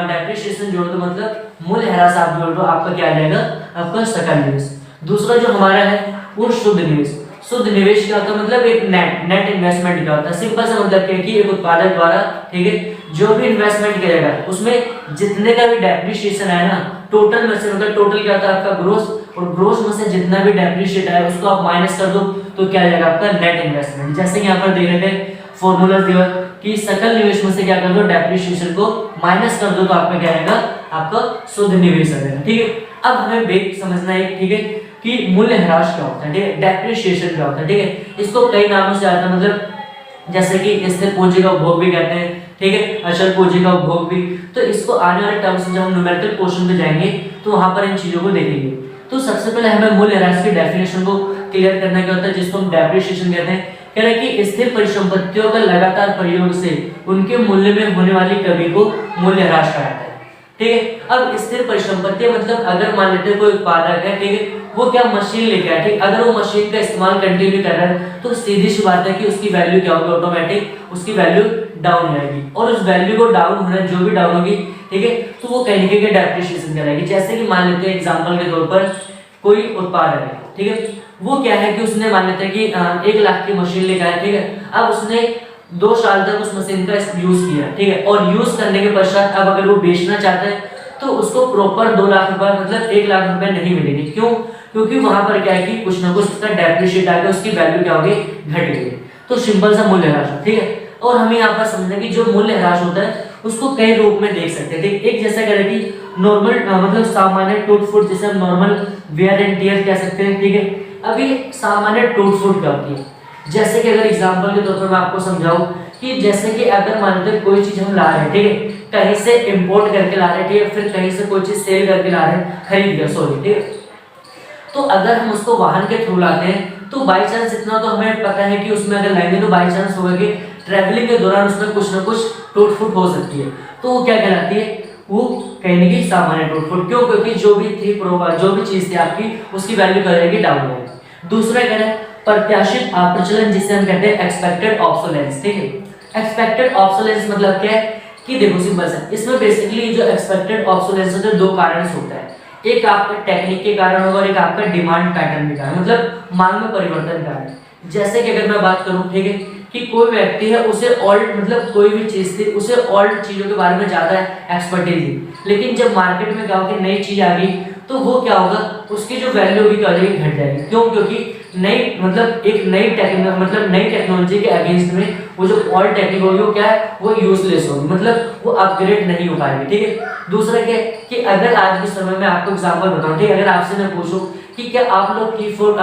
डेप्रिसिएशन जोड़ दो, मतलब मूल्यह्रास आप जोड़ दो, आपका क्या आ जाएगा, आपका सकल निवेश। दूसरा जो हमारा है वो शुद्ध निवेश। शुद्ध निवेश क्या होता है, मतलब एक नेट इन्वेस्टमेंट क्या होता है। सिंपल सा मतलब क्या है कि एक उत्पादक द्वारा, ठीक है, जो भी इन्वेस्टमेंट किया जाएगा उसमें जितने का भी डेप्रिसिएशन है ना, टोटल में से, मतलब टोटल क्या होता है आपका ग्रोस, और ग्रोस में से जितना भी डेप्रिशिएट है उसको आप माइनस कर दो तो क्या आ जाएगा आपका नेट इन्वेस्टमेंट। जैसे कि यहाँ पर दे रहे थे फॉर्मूला दिया कि सकल निवेश में से क्या कर दो, डेप्रिसिएशन को माइनस कर दो तो आपका क्या आएगा, आपका शुद्ध निवेश आ जाएगा, ठीक है। अब हमें बेसिक समझना है, ठीक है, कि मूल्यह्रास क्या होता है, ठीक है, डेप्रिसिएशन क्या होता है, ठीक है। इसको कई नामों से आता है, मतलब जैसे कि स्थिर पूंजी का उपभोग भी कहते हैं, ठीक है, अचल पूंजी का उपभोग भी। तो इसको आने वाले टर्म्स में जब हम न्यूमेरिकल पोर्शन पे जाएंगे तो वहां पर इन चीजों को देखेंगे। तो सबसे पहले हमें मूल्यह्रास की डेफिनेशन को क्लियर करना क्या होता है, जिसको हम डेप्रिसिएशन कहते हैं। कह रहे हैं कि स्थिर परिसंपत्तियों का लगातार प्रयोग से उनके मूल्य में होने वाली कमी को मूल्यह्रास कहा जाता है, ठीक है। अब स्थिर परिसंपत्ति मतलब अगर मान लेते हैं कोई उत्पादक है, ठीक है, वो क्या मशीन लेके आया, ठीक, अगर वो मशीन का इस्तेमाल कंटिन्यू कर रहा है तो सीधी सी बात है कि उसकी वैल्यू क्या होगी, ऑटोमेटिक उसकी वैल्यू डाउन जाएगी, और उस वैल्यू को डाउन होना जो भी डाउन होगी, ठीक है, तो वो कहने के डेप्रिसिएशन कहलाएगी। जैसे कि मान लेते हैं एग्जांपल के तौर पर कोई उत्पादक है, ठीक है, वो क्या है कि उसने मान लेते हैं कि 1 लाख की मशीन लेके आया, ठीक है। अब उसने 2 साल तक उस मशीन का यूज किया, ठीक है, और यूज करने के पश्चात अब अगर वो बेचना चाहता है तो उसको प्रॉपर 2 लाख रुपए, मतलब 1 लाख रुपए नहीं मिलेंगे। क्यों? क्योंकि वहां पर क्या है कि कुछ ना कुछ उसका डेप्रिशिएट आ गया, उसकी वैल्यू क्या होगी, घट गई। तो सिंपल सा मूल्यह्रास, ठीक है। और हमें यहाँ पर समझना कि जो मूल्यह्रास होता है उसको कई रूप में देख सकते हैं, ठीक। एक जैसा करें कि नॉर्मल मतलब सामान्य टूट फूट, जिसे हम नॉर्मल वेयर एंड टियर कह सकते हैं, ठीक है। अभी सामान्य टूट फूट क्या होती है, जैसे कि अगर एग्जांपल के तौर पर मैं आपको समझाऊं कि जैसे कि अगर मान लो कोई चीज हम ला रहे हैं, ठीक है, कहीं से इंपोर्ट करके ला रहे हैं, ठीक है, फिर कहीं से कोई चीज सेल करके ला रहे हैं, खरीद लिया, सॉरी, ठीक है। तो अगर हम उसको वाहन के थ्रू लाते हैं तो बाई चांस इतना तो हमें पता है कि उसमें अगर लाएंगे तो बाई चांस होगा कि ट्रैवलिंग के दौरान उसमें कुछ ना कुछ टूट फूट हो सकती है, तो वो क्या कहलाती है, वो कहने की सामान्य टूट फूट। क्यों? क्योंकि जो भी थी जो भी चीज थी आपकी, उसकी वैल्यू क्या रहेगी, डाउन रहेगी। दूसरा क्या है, प्रत्याशित अप्रचलन, जिसे हम कहते हैं एक्सपेक्टेड ऑब्सोलेंस, ठीक है। एक्सपेक्टेड ऑब्सोलेंस मतलब क्या है कि देखो सिंपल सा, इसमें बेसिकली जो एक्सपेक्टेड ऑब्सोलेंस होता है दो कारण से होता है, एक आपका टेक्निक के कारण होगा और एक आपका डिमांड पैटर्न के कारण, मतलब मांग में परिवर्तन के कारण। जैसे कि अगर मैं बात करूं, ठीक है, कि कोई व्यक्ति है उसे ओल्ड मतलब कोई भी चीज थी, उसे ओल्ड चीजों के बारे में ज्यादा एक्सपर्टीज थी, लेकिन जब मार्केट में क्या होगा नई चीज आ गई तो वो क्या होगा, उसकी जो वैल्यू होगी क्या हो जाएगी, घट जाएगी। क्यों? क्योंकि नई मतलब एक नई टेक्नोलॉजी के अगेंस्ट में वो जो ओल्ड टेक्निक होगी वो क्या है, वो यूजलेस होगी, मतलब वो अपग्रेड नहीं हो पाएगी, ठीक है। दूसरा क्या है कि अगर आज के समय में आपको एग्जांपल बताऊं, ठीक है, अगर आपसे मैं पूछूं कि क्या आप लोग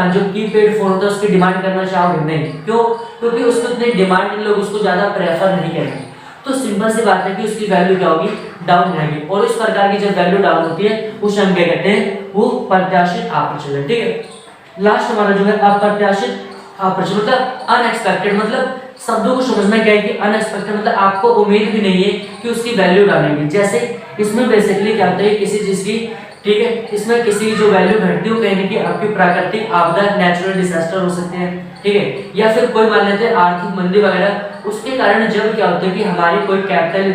जो कीपैड फोन होता है उसकी डिमांड करना चाहोगे, नहीं। क्यों? क्योंकि उसको इतनी डिमांड लोग उसको ज्यादा प्रेफर नहीं करेंगे। तो सिंपल सी बात है कि उसकी वैल्यू क्या होगी, डाउन रहेगी। और इस प्रकार की जब वैल्यू डाउन होती है उसे हम क्या कहते हैं, वो प्रत्याशित अप्रचलन, ठीक है। लास्ट हमारा जो है अप्रत्याशित अप्रचलन, मतलब अनएक्सपेक्टेड, मतलब शब्दों को समझना क्या है कि अनएक्सपेक्टेड मतलब आपको उम्मीद भी नहीं है कि उसकी वैल्यू डालेंगे। जैसे इसमें बेसिकली क्या होता है, किसी चीज की, ठीक है, इसमें किसी की जो वैल्यू घटती है वो कहीं कि आपकी प्राकृतिक आपदा, नेचुरल डिजास्टर हो सकते हैं, ठीक है, या फिर कोई मान लेते हैं आर्थिक मंदी वगैरह, उसके कारण जब क्या होता है कि हमारी कोई कैपिटल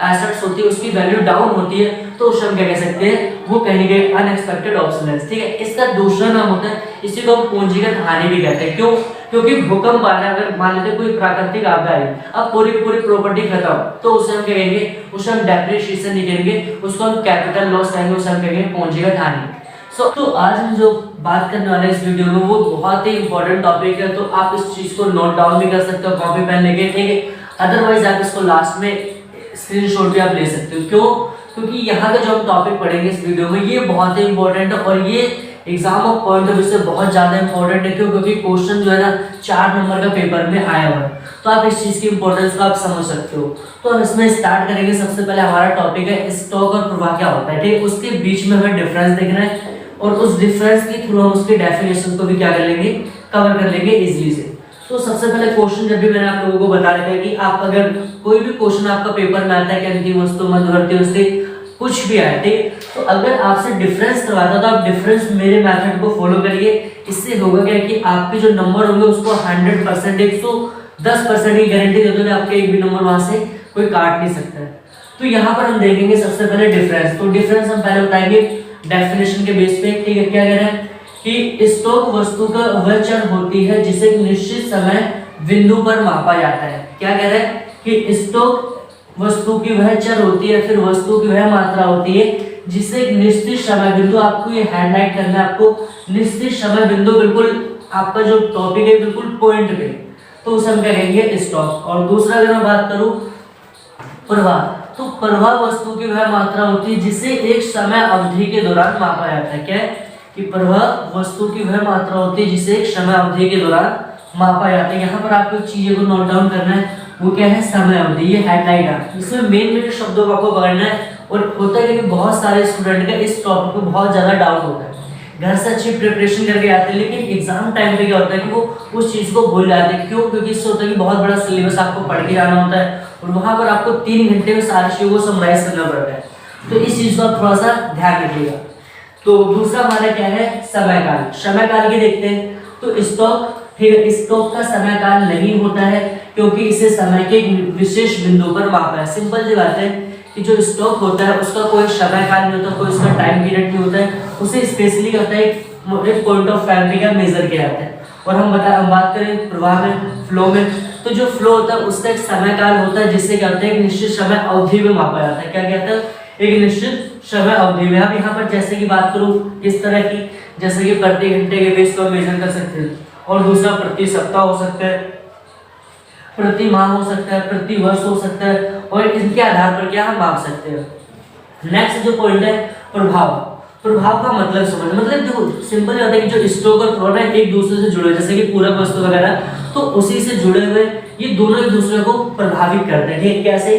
एसेट्स होती है उसकी वैल्यू डाउन होती है, तो उसे हम क्या कह सकते हैं, वो कहीं के अनएक्सपेक्टेड ऑब्सोलेंस, ठीक है। इसका दूसरा नाम होता है, इसी को हम पूंजीगत हानि भी कहते हैं। क्यों? क्योंकि भूकंप आना, अगर मान लेते कोई प्राकृतिक आपदा आई, अब पूरी प्रॉपर्टी खत्म, तो उसे हम क्या कहेंगे, उसे हम डेप्रिसिएशन नहीं कहेंगे, उसको हम कैपिटल लॉस कहेंगे, उसे हम कहेंगे पूंजीगत हानि। तो आज हम जो बात करने वाले हैं इस वीडियो में वो बहुत ही इंपॉर्टेंट टॉपिक है, तो आप इस चीज को नोट डाउन भी कर सकते हो कॉपी पेन लेके, ठीक है। अदरवाइज आप इसको लास्ट में स्क्रीनशॉट भी आप ले सकते हो। क्यों? क्योंकि यहाँ का जो हम टॉपिक पढ़ेंगे इस वीडियो में ये बहुत ही इंपॉर्टेंट है, और ये exam of point of view से बहुत ज्यादा इंपॉर्टेंट है। क्यों? क्योंकि क्वेश्चन जो है ना 4 नंबर का पेपर में आया हुआ है, तो आप इस चीज की इंपॉर्टेंस को आप समझ सकते हो। तो हम इसमें स्टार्ट करेंगे। सबसे पहले हमारा टॉपिक है स्टॉक और प्रवाह क्या होता है, ठीक है। उसके बीच में हमें डिफरेंस देखना है, और उस डिफरेंस के थ्रू हम उसके डेफिनेशन को भी क्या कर लेंगे, कवर कर लेंगे इजीली से। तो सबसे पहले क्वेश्चन जब भी मैंने आप लोगों को बता रखा है कि आप अगर कोई भी क्वेश्चन आपका पेपर में आता है कि अंतिम वस्तु मध्यवर्ती वस्तु कुछ भी आए, ठीक, तो अगर आपसे डिफरेंस करवाता तो आप डिफरेंस मेरे मेथड को फॉलो करिए। इससे होगा क्या कि आपके जो नंबर होंगे उसको 100% 110% की गारंटी देते हैं, आपके एक भी नंबर वहां से कोई काट नहीं सकता है। तो यहाँ पर हम देखेंगे सबसे पहले डिफरेंस। तो डिफरेंस हम पहले बताएंगे डेफिनेशन के बेस पे, ठीक है। क्या कह रहे हैं कि स्टॉक वस्तु का वह चर होती है जिसे एक निश्चित समय बिंदु पर मापा जाता है। क्या कह रहे हैं कि स्टॉक वस्तु की वह चर होती है, फिर वस्तु की वह मात्रा होती है जिसे एक निश्चित समय बिंदु, आपको ये हाईलाइट करना है, आपको निश्चित समय बिंदु, बिल्कुल आपका जो टॉपिक है बिल्कुल पॉइंट पे, तो उसे हम कहेंगे स्टॉक। और दूसरा अगर मैं बात करूं प्रवाह, तो प्रवाह वस्तु की वह मात्रा होती है जिसे एक समय अवधि के दौरान मापा जाता है। क्या है कि प्रवाह वस्तु की वह मात्रा होती है जिसे एक समय अवधि के दौरान मापा जाता है। यहाँ पर आपको चीजों को नोट डाउन करना है, वो क्या है, समय अवधि, ये हेडलाइन है। इसमें मेन शब्दों को आपको पकड़ना है। और होता है कि बहुत सारे स्टूडेंट का इस टॉपिक पे बहुत ज्यादा डाउट होता है, घर से अच्छी प्रिपरेशन करके आते हैं, लेकिन एग्जाम टाइम पे क्या होता है कि वो उस चीज को भूल जाते हैं। क्यों? क्योंकि इससे होता है कि बहुत बड़ा सिलेबस आपको पढ़ के जाना होता है, और वहां पर आपको 3 घंटे में सारी चीजों को समराइज करना पड़ता है। तो इस चीज का थोड़ा सा ध्यान रखिएगा। तो दूसरा हमारा क्या है, समयकाल। समयकाल की देखते हैं। तो स्टॉक, ठीक है, स्टॉक का समयकाल नहीं होता है क्योंकि इसे समय के विशेष बिंदु पर मापा है। सिंपल सी बात है कि जो स्टॉक होता है उसका कोई समयकाल नहीं होता, कोई उसका टाइम पीरियड नहीं होता है, उसे स्पेशली कहता है एक पॉइंट ऑफ टाइम का मेजर किया जाता है। और हम बात करें प्रवाह में, फ्लो में, तो जो फ्लो होता है उसका एक समयकाल होता है जिससे क्या होता है एक निश्चित समय अवधि में मापा जाता है। क्या कहता है, एक निश्चित समय अवधि में। अब यहाँ पर जैसे की बात करूँ इस तरह की, जैसे कि प्रति घंटे के बेस पर मेजर कर सकते हैं, और दूसरा प्रति सप्ताह हो सकता है, प्रति माह हो सकता है, प्रति वर्ष हो सकता है, और इनके आधार पर क्या हम माप सकते हैं। नेक्स्ट जो पॉइंट है प्रभाव। प्रभाव का मतलब समझ, मतलब देखो सिंपल होता है कि जो स्टॉक और फ्लो है एक दूसरे से जुड़े, जैसे कि पूरक वस्तु वगैरह, तो उसी से जुड़े हुए ये दोनों एक दूसरे को प्रभावित करते हैं। ठीक, कैसे?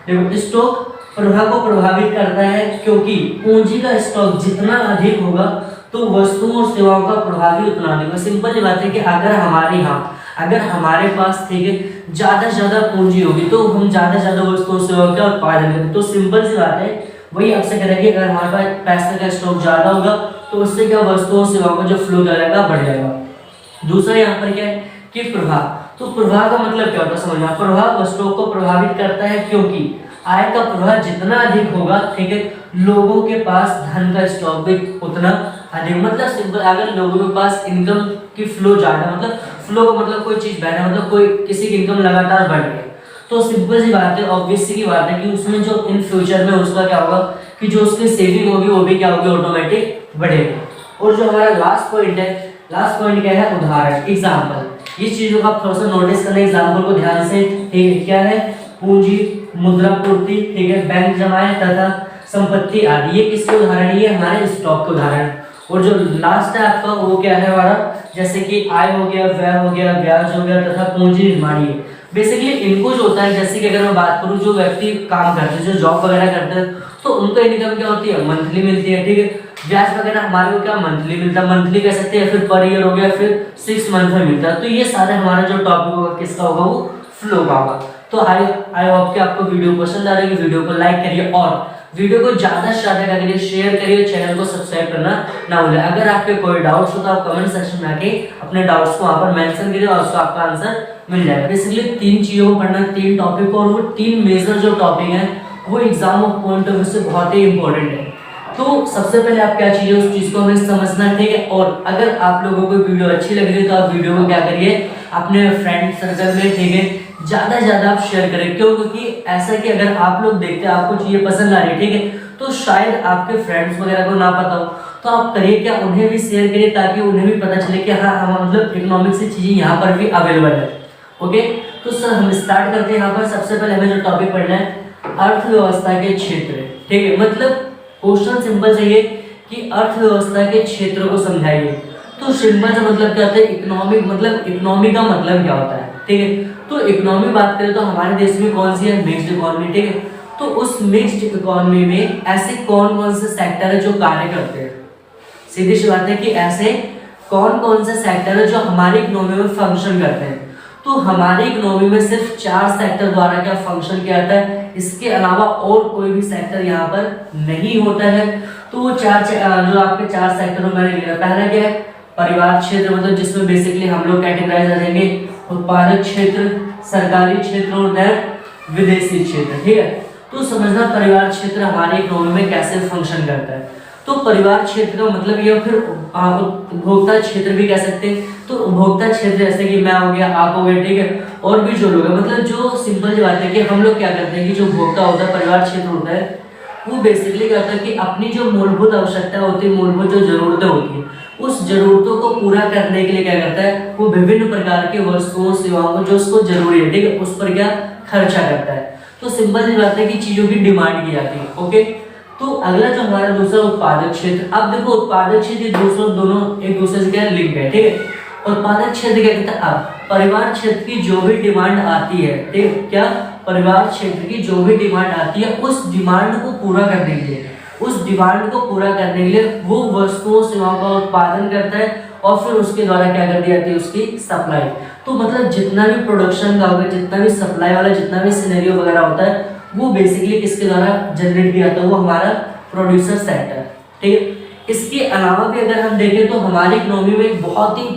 देखो स्टॉक प्रभाव को प्रभावित करता है क्योंकि पूंजी का स्टॉक जितना अधिक होगा तो वस्तुओं और सेवाओं का प्रभाव भी उतना अधिक होगा। सिंपल ये बात है कि अगर हमारे पास, ठीक है, ज्यादा से ज्यादा पूंजी होगी तो हम ज्यादा से ज्यादा वस्तुओं और सेवाओं का उत्पादन करेंगे। तो सिंपल सी बात है, वही आपसे करेंगे, अगर हमारे पास पैसे का स्टॉक ज्यादा होगा तो उससे क्या वस्तुओं और सेवाओं का जो फ्लो करेगा बढ़ जाएगा। दूसरा यहाँ पर क्या है कि प्रभाव। तो प्रभाव का मतलब क्या होता है समझना। प्रभाव वस्तुओं को प्रभावित करता है क्योंकि आय का प्रवाह जितना अधिक होगा, ठीक है, लोगों के पास धन का स्टॉक भी उतना अधिक। मतलब सिंपल, अगर लोगों के पास इनकम की फ्लो ज्यादा, मतलब फ्लो का मतलब कोई चीज बहना, मतलब कोई किसी की इनकम लगातार बढ़ रही है, तो सिंपल सी बात है, ऑब्वियस सी की बात है कि उसमें जो इन फ्यूचर में उसका क्या होगा कि जो उसकी सेविंग होगी वो भी क्या होगी, ऑटोमेटिक बढ़ेगी। और जो हमारा लास्ट पॉइंट है, लास्ट पॉइंट क्या है, उदाहरण, एग्जाम्पल। इस चीजों को आप थोड़ा सा नोटिस करना, एग्जाम्पल को ध्यान से। ठीक है, क्या है, पूंजी, मुद्रा पूर्ति, ठीक है, बैंक जमाएं तथा संपत्ति आदि। ये किसके उदाहरण, ये हमारे स्टॉक के उदाहरण। और जो लास्ट है आपका वो क्या है हमारा, जैसे कि आय हो गया, व्यय हो गया, ब्याज हो गया तथा पूंजी निर्माण। ये बेसिकली इनको जो होता है, जैसे कि अगर मैं बात करूं जो व्यक्ति काम करते हैं, जो जॉब वगैरह करते हैं, तो उनको इनकम क्या होती है, मंथली मिलती है। ठीक है, ब्याज वगैरह हमारे को क्या मंथली मिलता है, मंथली कह सकते हैं, फिर पर ईयर हो गया, फिर 6 मंथ में मिलता है। तो ये सारे हमारा जो टॉपिक होगा किसका होगा, वो फ्लो का होगा। तो आई होप कि आपको वीडियो पसंद आ रही है, वीडियो को लाइक करिए और वीडियो को ज्यादा से ज्यादा करिए, शेयर करिए, चैनल को सब्सक्राइब करना ना भूलें। अगर आपके कोई डाउट्स हो तो आप कमेंट सेक्शन में आके अपने डाउट्स को वहां पर मेंशन करिए और उसका आपका आंसर मिल जाएगा। बेसिकली 3 चीजों को पढ़ना, 3 टॉपिक, और वो 3 मेजर जो टॉपिक है वो exam of point of view से बहुत ही इंपॉर्टेंट है। तो सबसे पहले आप क्या चाहिए, उस चीज को हमें समझना है, ठीक है। और अगर आप लोगों को वीडियो अच्छी लग रही है तो आप वीडियो को क्या करिए, अपने फ्रेंड सर्कल में, ठीक है, ज्यादा से ज्यादा आप शेयर करें। क्यों? क्योंकि ऐसा कि अगर आप लोग देखते हैं, आपको चीजें पसंद आ रही है, ठीक है, तो शायद आपके फ्रेंड्स वगैरह को ना पता हो, तो आप करिए क्या, उन्हें भी शेयर करिए ताकि उन्हें भी पता चले कि हाँ हम मतलब इकोनॉमिक्स की चीजें यहाँ पर भी अवेलेबल है। ओके, तो सर हम स्टार्ट करते हैं। यहाँ पर सबसे पहले हमें जो टॉपिक पढ़ना है, अर्थव्यवस्था के क्षेत्र, ठीक है। मतलब क्वेश्चन सिंपल चाहिए कि अर्थव्यवस्था के क्षेत्र को समझाइए। तो सिंपल से मतलब क्या होता है, इकोनॉमिक, मतलब इकोनॉमी का मतलब क्या होता है, ठीक है। तो इकोनॉमी बात करें तो हमारे देश में कौन सी है, मिक्स्ड इकोनॉमी, ठीक है। तो उस मिक्स्ड इकोनॉमी में ऐसे कौन कौन से सेक्टर है जो कार्य करते हैं, सीधी सी बात है कि ऐसे कौन कौन से सेक्टर है जो हमारी इकोनॉमी में फंक्शन करते हैं। तो हमारी इकोनॉमी में सिर्फ 4 सेक्टर द्वारा क्या फंक्शन किया जाता है, इसके अलावा और कोई भी सेक्टर यहाँ पर नहीं होता है। तो वो 4 जो आपके 4 सेक्टर मैंने लिखा, पहला क्या है, परिवार क्षेत्र, मतलब जिसमें बेसिकली हम लोग कैटेगराइज करेंगे उत्पादक क्षेत्र, सरकारी क्षेत्र और देन विदेशी क्षेत्र, ठीक है। तो समझना परिवार क्षेत्र हमारी इकोनॉमी में कैसे फंक्शन करता है। तो परिवार क्षेत्र का मतलब ये, फिर उपभोक्ता क्षेत्र भी कह सकते हैं। तो उपभोक्ता क्षेत्र जैसे कि मैं हो गया, आप हो गए, ठीक है, और भी जो लोग हैं, मतलब जो सिंपल सी बात है कि हम लोग क्या करते हैं कि जो उपभोक्ता होता है, परिवार क्षेत्र होता है, वो बेसिकली क्या होता है कि अपनी जो मूलभूत आवश्यकता होती है, मूलभूत जो जरूरतें होती है, उस जरूरतों को पूरा करने के लिए क्या करता है, वो विभिन्न प्रकार की वस्तुओं सेवाओं को जो उसको जरूरी है, ठीक है, उस पर क्या खर्चा करता है। तो सिंपल सी बात है कि चीजों की डिमांड की जाती है। ओके, तो अगला जो हमारा दूसरा उत्पादक क्षेत्र। अब देखो उत्पादक क्षेत्र दोनों एक दूसरे से क्या लिंक है, ठीक है। उत्पादक क्षेत्र क्या कहता है, अब परिवार क्षेत्र की जो भी डिमांड आती है, ठीक है, क्या, परिवार क्षेत्र की जो भी डिमांड आती है, उस डिमांड को पूरा करने के लिए, उस डिमांड को पूरा करने के लिए वो वस्तुओं सेवाओं का उत्पादन करता है और फिर उसके द्वारा क्या कर दी जाती है, उसकी सप्लाई। तो मतलब जितना भी प्रोडक्शन का होगा, जितना भी सप्लाई वाला जितना भी सिनेरियो वगैरह होता है, वो बेसिकली किसके द्वारा जनरेट किया जाता है, वो हमारा प्रोड्यूसर सेक्टर, ठीक है। इसके अलावा भी अगर हम देखें तो हमारी इकोनॉमी में एक बहुत ही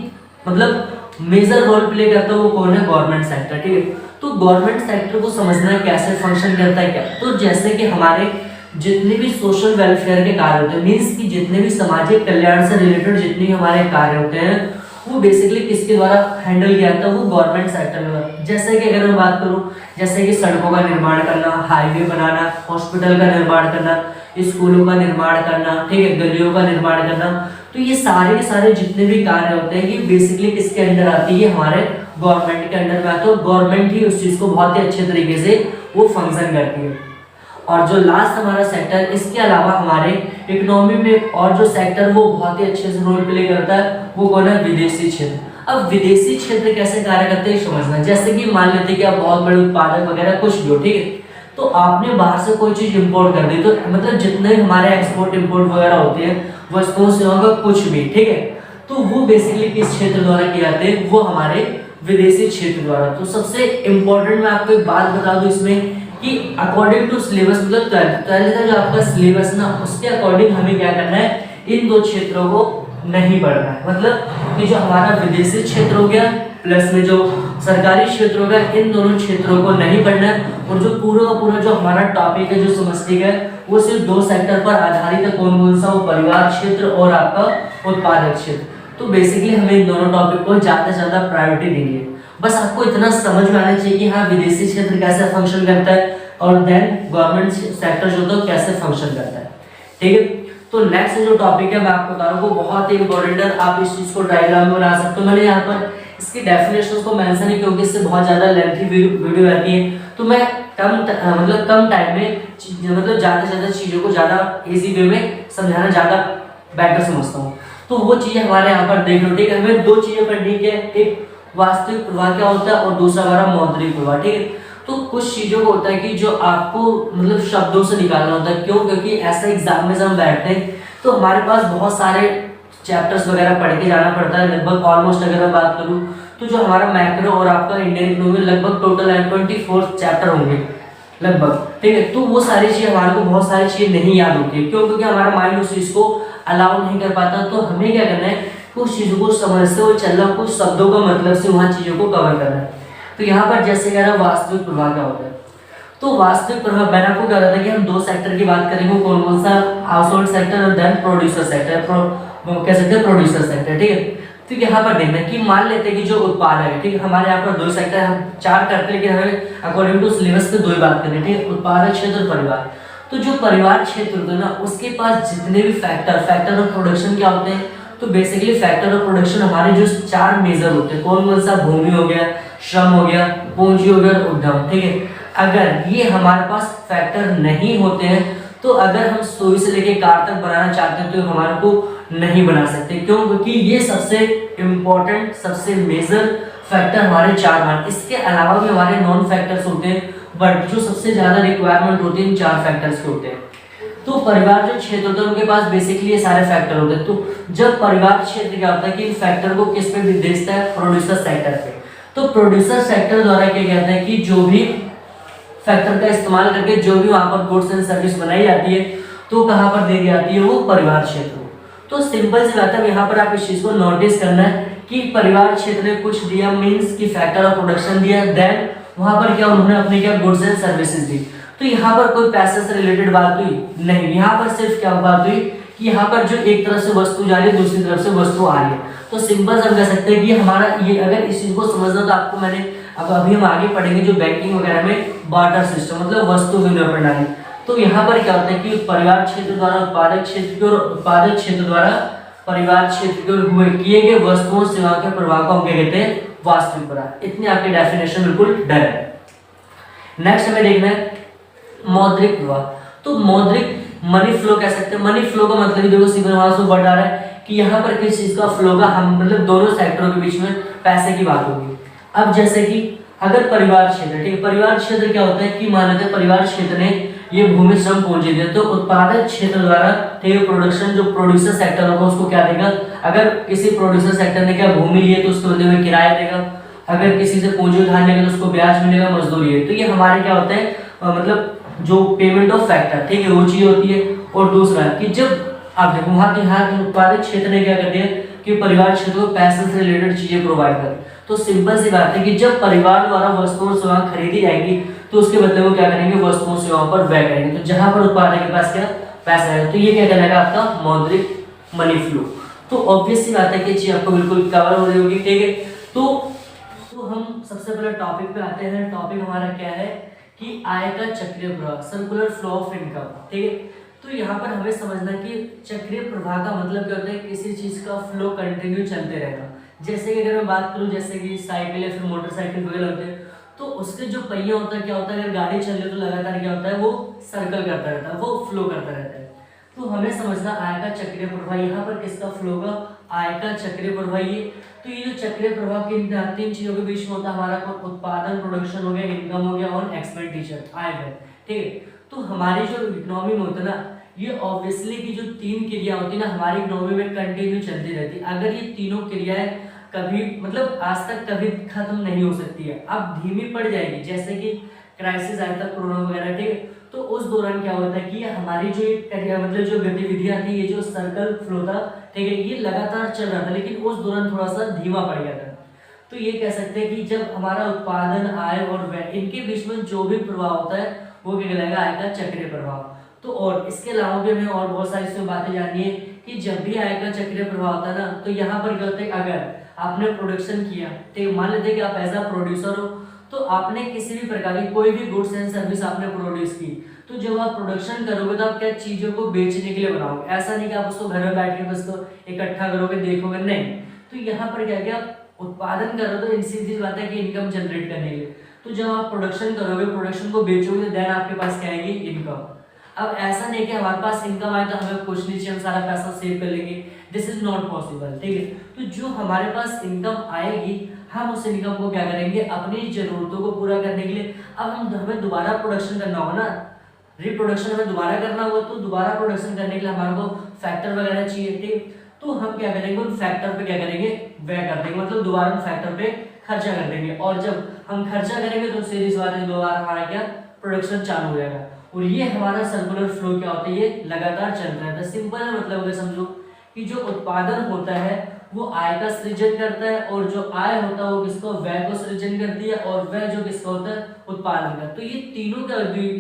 मतलब मेजर रोल प्ले करता है, वो कौन है, गवर्नमेंट सेक्टर, ठीक है। तो गवर्नमेंट सेक्टर को समझना कैसे फंक्शन करता है क्या, तो जैसे कि हमारे जितने भी सोशल वेलफेयर के कार्य होते हैं, मीन्स कि जितने भी सामाजिक कल्याण से रिलेटेड जितने हमारे कार्य होते हैं, वो बेसिकली किसके द्वारा हैंडल किया जाता है, वो गवर्नमेंट सेक्टर में। जैसे कि अगर मैं बात करूं, जैसे कि सड़कों का निर्माण करना, हाईवे बनाना, हॉस्पिटल का निर्माण करना, स्कूलों का निर्माण करना, ठीक है, गलियों का निर्माण करना, तो ये सारे के सारे जितने भी कार्य होते हैं, ये बेसिकली किसके अंडर आती है, हमारे गवर्नमेंट के अंडर में आते हैं। गवर्नमेंट ही उस चीज को बहुत ही अच्छे तरीके से वो फंक्शन करती है। और जो लास्ट हमारा सेक्टर, इसके अलावा हमारे इकोनॉमी में और जो सेक्टर वो बहुत ही अच्छे से रोल प्ले करता है, वो कौन है, विदेशी क्षेत्र। अब विदेशी क्षेत्र कैसे कार्य करते हैं समझना। जैसे कि मान लेते हैं कि आप बहुत बड़े उत्पादक वगैरह कुछ भी हो, ठीक है, तो आपने बाहर से कोई चीज इंपोर्ट कर दी, तो मतलब जितने हमारे एक्सपोर्ट इंपोर्ट वगैरह होते हैं, वस्तुओं सेवाओं का कुछ भी, ठीक है, तो वो बेसिकली किस क्षेत्र द्वारा किए जाते हैं, वो हमारे विदेशी क्षेत्र द्वारा। तो सबसे इंपॉर्टेंट मैं आपको एक बात बता दूं इसमें कि अकॉर्डिंग टू सिलेबस, मतलब 12th का जो आपका सिलेबस ना, उसके अकॉर्डिंग हमें क्या करना है, इन 2 क्षेत्रों को नहीं पढ़ना है। मतलब कि जो हमारा विदेशी क्षेत्र हो गया प्लस में जो सरकारी क्षेत्र हो गया, इन दोनों क्षेत्रों को नहीं पढ़ना है। और जो पूरा का पूरा जो हमारा टॉपिक है, जो समस्टिक है, वो सिर्फ 2 सेक्टर पर आधारित है। कौन कौन सा, वो परिवार क्षेत्र और आपका उत्पादक क्षेत्र। तो बेसिकली हमें इन दोनों टॉपिक को ज्यादा से ज्यादा प्रायोरिटी देनी है। बस आपको इतना समझ में आना चाहिए कि हाँ विदेशी क्षेत्र कैसे फंक्शन करता है और देन गवर्नमेंट सेक्टर जो तो कैसे फंक्शन करता है, ठीक है। तो नेक्स्ट जो टॉपिक है मैं आपको बता रहा हूँ, वो बहुत ही इंपॉर्टेंट है। आप इस चीज को डायग्राम में बना सकते हो। मैंने यहाँ पर इसकी डेफिनेशन को मेंशन है क्योंकि इससे बहुत ज्यादा लेंथी वीडियो रहती है, तो मैं कम टाइम में मतलब ज्यादा से ज्यादा चीजों को ज्यादा इजी वे में समझाना ज्यादा बेटर समझता हूँ। तो वो चीजें हमारे यहाँ पर देख लो, ठीक है। हमें 2 चीजें पढ़नी है, एक वास्तविक प्रवाह क्या होता है और दूसरा हमारा मौद्रिक प्रवाह, ठीक है। तो कुछ चीजों को होता है कि जो आपको मतलब शब्दों से निकालना होता है। क्यों? क्योंकि ऐसा एग्जाम में जब हम बैठते हैं तो हमारे पास बहुत सारे चैप्टर्स वगैरह पढ़ के जाना पड़ता है। लगभग ऑलमोस्ट अगर मैं बात करूँ तो जो हमारा मैक्रो और आपका इंडियन इकोनॉमी लगभग टोटल 24 चैप्टर होंगे लगभग, ठीक है। तो वो सारी चीज़ हमारे को बहुत सारी चीज़ें नहीं याद होती है, क्यों? क्योंकि हमारा माइंड उस चीज़ को अलाउ नहीं कर पाता। तो हमें क्या करना है, कुछ चीज़ों को समझते हुए चलना, कुछ शब्दों का मतलब से वहाँ चीज़ों को कवर करना है। तो यहाँ पर जैसे कह रहा वास्तविक प्रभाव क्या होता है, तो वास्तविक प्रभाव मैंने आपको कह रहा था कि हम दो सेक्टर की बात करेंगे, कौन कौन सा, हाउस होल्ड सेक्टर और देन प्रोड्यूसर सेक्टर, कह सकते हैं प्रोड्यूसर सेक्टर, ठीक है। तो यहाँ पर देखना कि मान लेते हैं कि जो उत्पादक है, ठीक है, हमारे यहाँ पर दो सेक्टर, हम चार करते हैं लेकिन हमें अकॉर्डिंग टू सिलेबस पे दो ही बात करनी है, ठीक है, उत्पादक क्षेत्र और परिवार। तो जो परिवार क्षेत्र होता है ना, उसके पास जितने भी फैक्टर ऑफ प्रोडक्शन क्या होते हैं, तो बेसिकली फैक्टर ऑफ प्रोडक्शन हमारे जो चार मेजर होते हैं, कौन कौन सा, भूमि हो गया, श्रम हो गया, पूंजी हो गया, उद्यम, ठीक है। अगर ये हमारे पास फैक्टर नहीं होते हैं तो अगर हम सुई से लेके कार तक बनाना चाहते हैं तो हमारे को नहीं बना सकते, क्यों? क्योंकि ये सबसे इम्पोर्टेंट, सबसे मेजर फैक्टर हमारे चार मान। इसके अलावा भी हमारे नॉन फैक्टर्स होते हैं, बट जो सबसे ज्यादा रिक्वायरमेंट होती है इन चार फैक्टर्स के होते हैं। तो परिवार जो क्षेत्र होता है उनके पास बेसिकली ये सारे फैक्टर होते हैं। तो जब परिवार क्षेत्र क्या होता है कि इन फैक्टर को किस पे निर्देशित है, प्रोड्यूसर सेक्टर पे। तो प्रोड्यूसर सेक्टर द्वारा क्या कहते हैं कि जो भी फैक्टर का इस्तेमाल करके जो भी वहां पर गुड्स एंड सर्विस बनाई जाती है तो कहां पर दी जाती है, वो परिवार क्षेत्र। तो सिंपल सी बात है, यहाँ पर आप इस चीज को नोटिस करना है कि परिवार क्षेत्र ने कुछ दिया, मींस कि फैक्टर ऑफ प्रोडक्शन दिया, देन वहां पर क्या उन्होंने अपनी क्या गुड्स एंड सर्विसेज दी। तो यहाँ पर कोई पैसे से रिलेटेड बात हुई नहीं, यहाँ पर सिर्फ क्या बात हुई कि यहाँ पर जो एक तरफ से वस्तु जा रही है दूसरी तरफ से वस्तु आ रही है। तो सिंपल से हम कह सकते हैं कि हमारा ये, अगर इस चीज को समझना तो आपको मैंने अब अभी हम आगे पढ़ेंगे जो बैंकिंग वगैरह में बार्टर सिस्टम, मतलब वस्तु विनिमय प्रणाली। तो यहाँ पर क्या होता है कि परिवार क्षेत्र द्वारा उत्पादक क्षेत्र की और उत्पादक क्षेत्र द्वारा परिवार क्षेत्र के हुए किए गए वस्तुओं सेवाओं के प्रभाव को हम क्या कहते हैं, वास्तविक प्रभाव। इतनी आपकी डेफिनेशन बिल्कुल डन है। नेक्स्ट हमें देखना है मौद्रिक प्रभाव। तो मौद्रिक मनी फ्लो कह सकते हैं। मनी फ्लो का मतलब देखो सिंपल वहां से वर्ड आ रहा है कि यहाँ पर किस चीज का फ्लो का, हम मतलब दोनों सेक्टरों के बीच में पैसे की बात होगी। अब जैसे कि अगर परिवार क्षेत्र, ठीक है, परिवार क्षेत्र क्या होता है कि मान लेते हैं परिवार क्षेत्र ने ये भूमि श्रम पूंजी दे, तो उत्पादक क्षेत्र द्वारा ठीक है प्रोडक्शन जो प्रोड्यूसर सेक्टर होगा उसको क्या देगा, अगर किसी प्रोड्यूसर सेक्टर ने क्या भूमि ली है तो उसके बदले में किराया देगा, अगर किसी से पूंजी उधार लेगा तो उसको ब्याज मिलेगा, मजदूरी है। तो ये हमारे क्या होता है मतलब जो पेमेंट ऑफ फैक्टर, ठीक है, वो चीज होती है। और दूसरा कि जब आप देखो वहां उत्पादक क्षेत्र ने क्या कर दिया कि परिवार क्षेत्र को पैसे से रिलेटेड चीजें प्रोवाइड कर। तो सिंपल सी बात है कि जब परिवार द्वारा वस्तुओं सेवाएं खरीदी जाएंगी तो उसके बदले वो क्या करेंगे, वस्तुओं सेवाओं पर व्यय करेंगे। तो जहां पर उत्पादक के पास क्या पैसा है तो ये क्या कहलाएगा आपका मौद्रिक मनी फ्लो। तो ऑब्वियस सी बात है कि चीज आपको बिल्कुल कवर हो रही होगी, ठीक है। तो हम सबसे पहले टॉपिक पे आते हैं। टॉपिक हमारा क्या है कि आय का चक्रीय प्रवाह, सर्कुलर फ्लो ऑफ इनकम, ठीक है। तो यहाँ पर हमें समझना कि चक्रीय प्रवाह का मतलब क्या होता है, किसी चीज का फ्लो कंटिन्यू चलते रहेगा। जैसे कि अगर मैं बात करूं जैसे कि साइकिल या फिर मोटरसाइकिल वगैरह होते हैं तो उसके जो पहिए होता है क्या होता है, अगर गाड़ी चल रही तो लगातार क्या होता है वो सर्कल करता रहता है, वो फ्लो करता रहता है। तो हमें समझना आय का चक्रीय प्रवाह, यहाँ पर किसका फ्लो का, आय का चक्रीय प्रवाह। ये तो ये जो चक्रीय प्रवाह किन तीन चीजों के बीच में होता है, हमारा उत्पादन प्रोडक्शन हो गया, इनकम हो गया और एक्सपेंडिचर आय है, ठीक है। तो हमारी जो इकोनॉमी में होता है ना, ये ऑब्वियसली की जो तीन क्रिया होती है ना हमारी इकोनॉमी में कंटिन्यू चलती रहती है। अगर ये तीनों क्रियाएं कभी मतलब आज तक कभी खत्म नहीं हो सकती है, अब धीमी पड़ जाएगी। जैसे कि क्राइसिस आया था कोरोना वगैरह, ठीक है, तो उस दौरान क्या होता है कि हमारी जो मतलब जो गतिविधियां थी, ये जो सर्कल फ्लो था, ठीक है, ये लगातार चल रहा था लेकिन उस दौरान थोड़ा सा धीमा पड़ गया था। तो ये कह सकते हैं कि जब हमारा उत्पादन, आय और व्यय इनके बीच में जो भी प्रभाव होता है वो क्या कहलाएगा, आय का चक्रीय प्रभाव। तो और इसके अलावा भी हमें और बहुत सारी इसमें बातें जाननी है कि जब भी आय का चक्रीय प्रभाव होता है ना, तो यहाँ पर क्या होता है, अगर आपने प्रोडक्शन किया, ठीक, मान लेते हैं कि आप एज अ प्रोड्यूसर हो, तो आपने किसी भी प्रकार की कोई भी गुड्स एंड सर्विस आपने प्रोड्यूस की, तो जब आप प्रोडक्शन करोगे तो आप क्या चीजों को बेचने के लिए बनाओगे, ऐसा नहीं कि आप उसको घर में बैठ के उसको इकट्ठा करोगे देखोगे, नहीं। तो यहाँ पर क्या क्या उत्पादन करो तो सीधी बात है कि इनकम जनरेट करने के लिए। तो जब आप प्रोडक्शन करोगे, प्रोडक्शन को बेचोगे, देन आपके पास क्या आएगी, इनकम। अब ऐसा नहीं कि हमारे पास इनकम आए तो हमें कुछ नहीं चाहिए, हम सारा पैसा सेव कर लेंगे, दिस इज नॉट पॉसिबल, ठीक है। तो जो हमारे पास इनकम आएगी हम उस इनकम को क्या करेंगे, अपनी जरूरतों को पूरा करने के लिए, अब हमें दोबारा प्रोडक्शन करना होगा ना, रिप्रोडक्शन हमें दोबारा करना होगा, तो दोबारा प्रोडक्शन करने के लिए हमारे को फैक्टर वगैरह चाहिए, ठीक। तो हम क्या करेंगे, उन फैक्टर पे क्या करेंगे, व्यय कर देंगे, मतलब दोबारा उन फैक्टर पे खर्चा कर देंगे, और जब हम खर्चा करेंगे तो सीरीज वाले दोबारा हमारा क्या प्रोडक्शन चालू हो जाएगा। और ये हमारा सर्कुलर फ्लो क्या होता है, ये लगातार चलता रहता है। सिंपल है, मतलब अगर समझो कि जो उत्पादन होता है वो आय का सृजन करता है, और जो आय होता है वो किसको, व्यय को सृजन करती है, और व्यय जो किसका होता है, उत्पादन का। तो ये तीनों का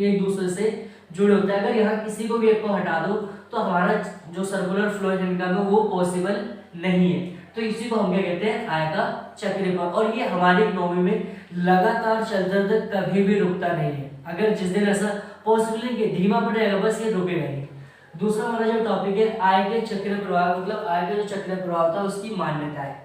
एक दूसरे से जुड़े होता है। अगर यहाँ किसी को भी एक को हटा दो तो हमारा जो सर्कुलर फ्लो इनकम है वो पॉसिबल नहीं है। तो इसी को हम क्या कहते हैं, आय का चक्र। और ये हमारी इकोनॉमी में लगातार चलता रहता है, कभी भी रुकता नहीं है। अगर जिस दिन ऐसा पॉसिबल नहीं कि धीमा पड़ेगा, बस ये रुकेगा नहीं। दूसरा हमारा जो टॉपिक है आय के चक्र प्रवाह, मतलब आय का जो चक्र प्रवाह होता है उसकी मान्यता है।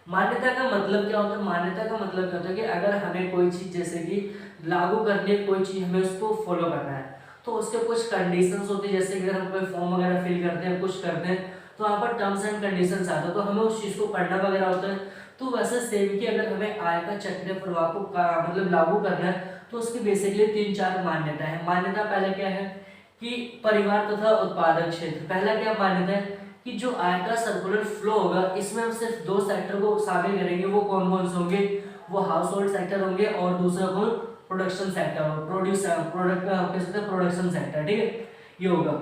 मान्यता का मतलब क्या होता है, मान्यता का मतलब क्या होता है कि अगर हमें कोई चीज जैसे कि लागू करनी है, कोई चीज हमें उसको फॉलो करना है, तो उसके कुछ कंडीशंस होती है। जैसे कि अगर हम कोई फॉर्म वगैरह फिल करते हैं, कुछ करते हैं, तो वहाँ पर टर्म्स एंड कंडीशंस आता है, तो हमें उस चीज को पढ़ना वगैरह होता है। तो वैसे सेम कि अगर हमें आय का चक्र प्रवाह को मतलब लागू करना है, तो उसकी बेसिकली 3-4 मान्यता है। मान्यता पहले क्या है कि परिवार तथा उत्पादक क्षेत्र। पहला क्या मान्यता है कि जो आय का सर्कुलर फ्लो होगा, इसमें हम सिर्फ 2 सेक्टर को शामिल करेंगे। वो कौन कौन से होंगे, वो हाउस होल्ड सेक्टर होंगे, और दूसरा कौन, प्रोडक्शन सेक्टर, प्रोडक्शन सेक्टर, ठीक है, ये होगा।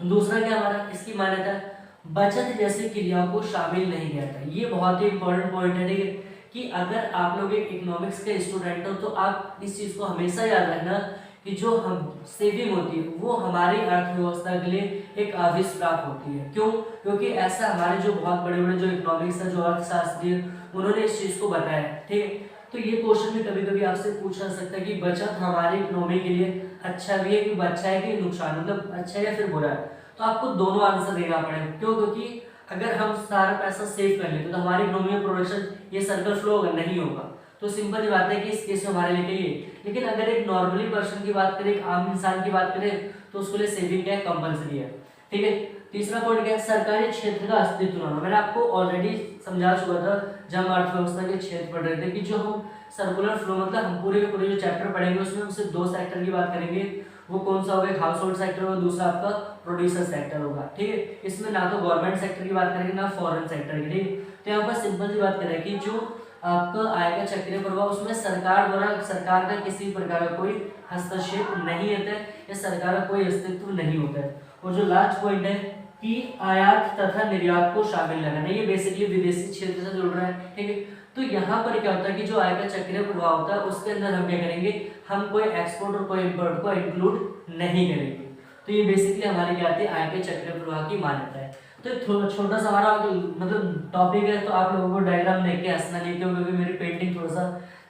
दूसरा क्या हमारा इसकी मान्यता है, बचत जैसी क्रियाओं को शामिल नहीं किया था। ये बहुत ही इंपॉर्टेंट पॉइंट है, ठीक है, कि अगर आप लोग एक इकोनॉमिक्स के स्टूडेंट हो तो आप इस चीज को हमेशा याद रखना कि जो हम सेविंग होती है वो हमारी अर्थव्यवस्था के लिए एक अविश्राप होती है। क्यों, क्योंकि ऐसा हमारे जो बहुत बड़े बड़े जो इकोनॉमिक्स है, जो अर्थशास्त्री है, उन्होंने इस चीज को बताया है, ठीक है। तो ये क्वेश्चन भी कभी कभी आपसे पूछा जा सकता है कि बचत हमारी इकोनॉमी के लिए अच्छा भी है, कि अच्छा है कि नुकसान, मतलब अच्छा है या फिर बुरा है। तो आपको दोनों आंसर देना पड़ेगा। क्यों, क्योंकि अगर हम सारा पैसा सेव कर लेते तो हमारी इकोनॉमी में प्रोडक्शन ये सर्कल फ्लो होगा नहीं होगा। तो सिंपल सी बात है कि इस केस में हमारे लिए ये। लेकिन अगर एक नॉर्मली पर्सन की बात करें, एक आम इंसान की बात करें, तो उसके लिए सेविंग क्या है, कंपलसरी है, ठीक है। तीसरा पॉइंट क्या है, सरकारी क्षेत्र का अस्तित्व होना। मैंने आपको ऑलरेडी समझा चुका था जब हम अर्थव्यवस्था के क्षेत्र पढ़ रहे थे कि जो हम सर्कुलर फ्लो, मतलब हम पूरे के पूरे जो चैप्टर पढ़ेंगे उसमें हम सिर्फ 2 सेक्टर की बात करेंगे। वो कौन सा होगा, हाउस होल्ड सेक्टर और दूसरा आपका प्रोड्यूसर सेक्टर होगा, ठीक है। इसमें ना तो गवर्नमेंट सेक्टर की बात करेंगे ना फॉरेन सेक्टर की, ठीक है। तो यहाँ पर सिंपल सी बात करें कि जो आपका आय का चक्रीय प्रवाह, उसमें सरकार द्वारा, सरकार का किसी प्रकार का कोई हस्तक्षेप नहीं होता है, या सरकार का कोई अस्तित्व नहीं होता है। और जो लास्ट पॉइंट है कि आयात तथा निर्यात को शामिल लगाना, ये बेसिकली विदेशी क्षेत्र से जुड़ रहा है, ठीक है। तो यहाँ पर क्या होता है कि जो आय का चक्रीय प्रवाह होता है उसके अंदर हम क्या करेंगे, हम कोई एक्सपोर्ट और कोई इम्पोर्ट को इंक्लूड नहीं करेंगे। तो ये बेसिकली हमारी क्या आती है, आय के चक्रीय प्रवाह की मान्यता है। तो छोटा सा हमारा मतलब टॉपिक है, तो आप लोगों को डायग्राम देख के हंसना नहीं, क्योंकि मेरी पेंटिंग थोड़ा सा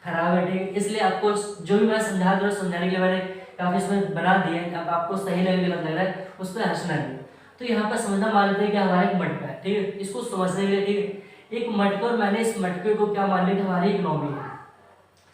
खराब है, ठीक है। इसलिए आपको जो भी मैं समझा रहा हूँ, समझाने के लिए मैंने काफी इसमें बना दिए, अब आपको सही लगे गलत लग रहा है उस पर हंसना नहीं। तो यहाँ पर समझना मान लेते हैं कि हमारा एक मटका है, ठीक है। इसको समझने के लिए, ठीक है, एक मटका, और मैंने इस मटके को क्या मान लिया, हमारी इकोनॉमी है।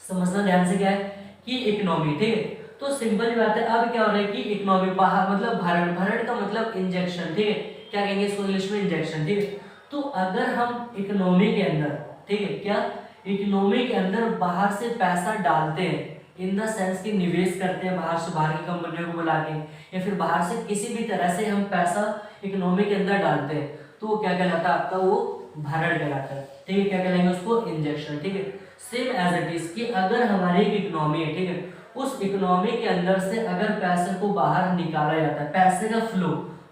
समझना ध्यान से क्या है कि इकोनॉमी, ठीक है। तो सिंपल बात है, अब क्या हो रहा है कि इकोनॉमी बाहर, मतलब भरण, भरण का मतलब इंजेक्शन, ठीक है, क्या कहेंगे इसको इंग्लिश में, इंजेक्शन, ठीक है। तो अगर हम इकोनॉमी के अंदर, ठीक है, क्या इकोनॉमी के अंदर बाहर से पैसा डालते हैं, इन द सेंस कि निवेश करते हैं बाहर से, बाहर की कंपनियों को बुला के, या फिर बाहर से किसी भी तरह से हम पैसा इकोनॉमी के अंदर डालते हैं, तो वो क्या कहलाता है आपका, वो भरण कहलाता है, ठीक है। क्या कहलाएंगे उसको, इंजेक्शन, ठीक है। सेम एज इट इज कि अगर हमारी एक इकोनॉमी है, ठीक है, उस इकोनॉमी के अंदर से अगर पैसे को बाहर निकाला जाता है, पैसे का फ्लो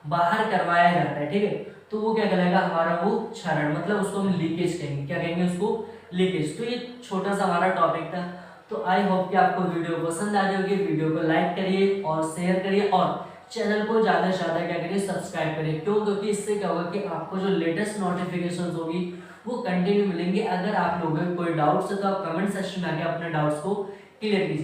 बाहर करवाया जाता है, ठीक है, तो वो क्या कहलाएगा, हमारा वो क्षरण, मतलब उसको हम लीकेज कहेंगे, क्या कहेंगे उसको, लीकेज। तो ये छोटा सा हमारा टॉपिक था। तो आई होप कि आपको वीडियो पसंद आ रही होगी। वीडियो को लाइक करिए और शेयर करिए, और चैनल को ज़्यादा से ज़्यादा क्या करिए, सब्सक्राइब करिए। क्यों, क्योंकि इससे क्या होगा कि आपको जो लेटेस्ट नोटिफिकेशंस होगी वो कंटिन्यू मिलेंगे। अगर आप लोगों को कोई डाउट्स है तो आप कमेंट सेक्शन में आके अपने डाउट्स को क्लियर कीजिए।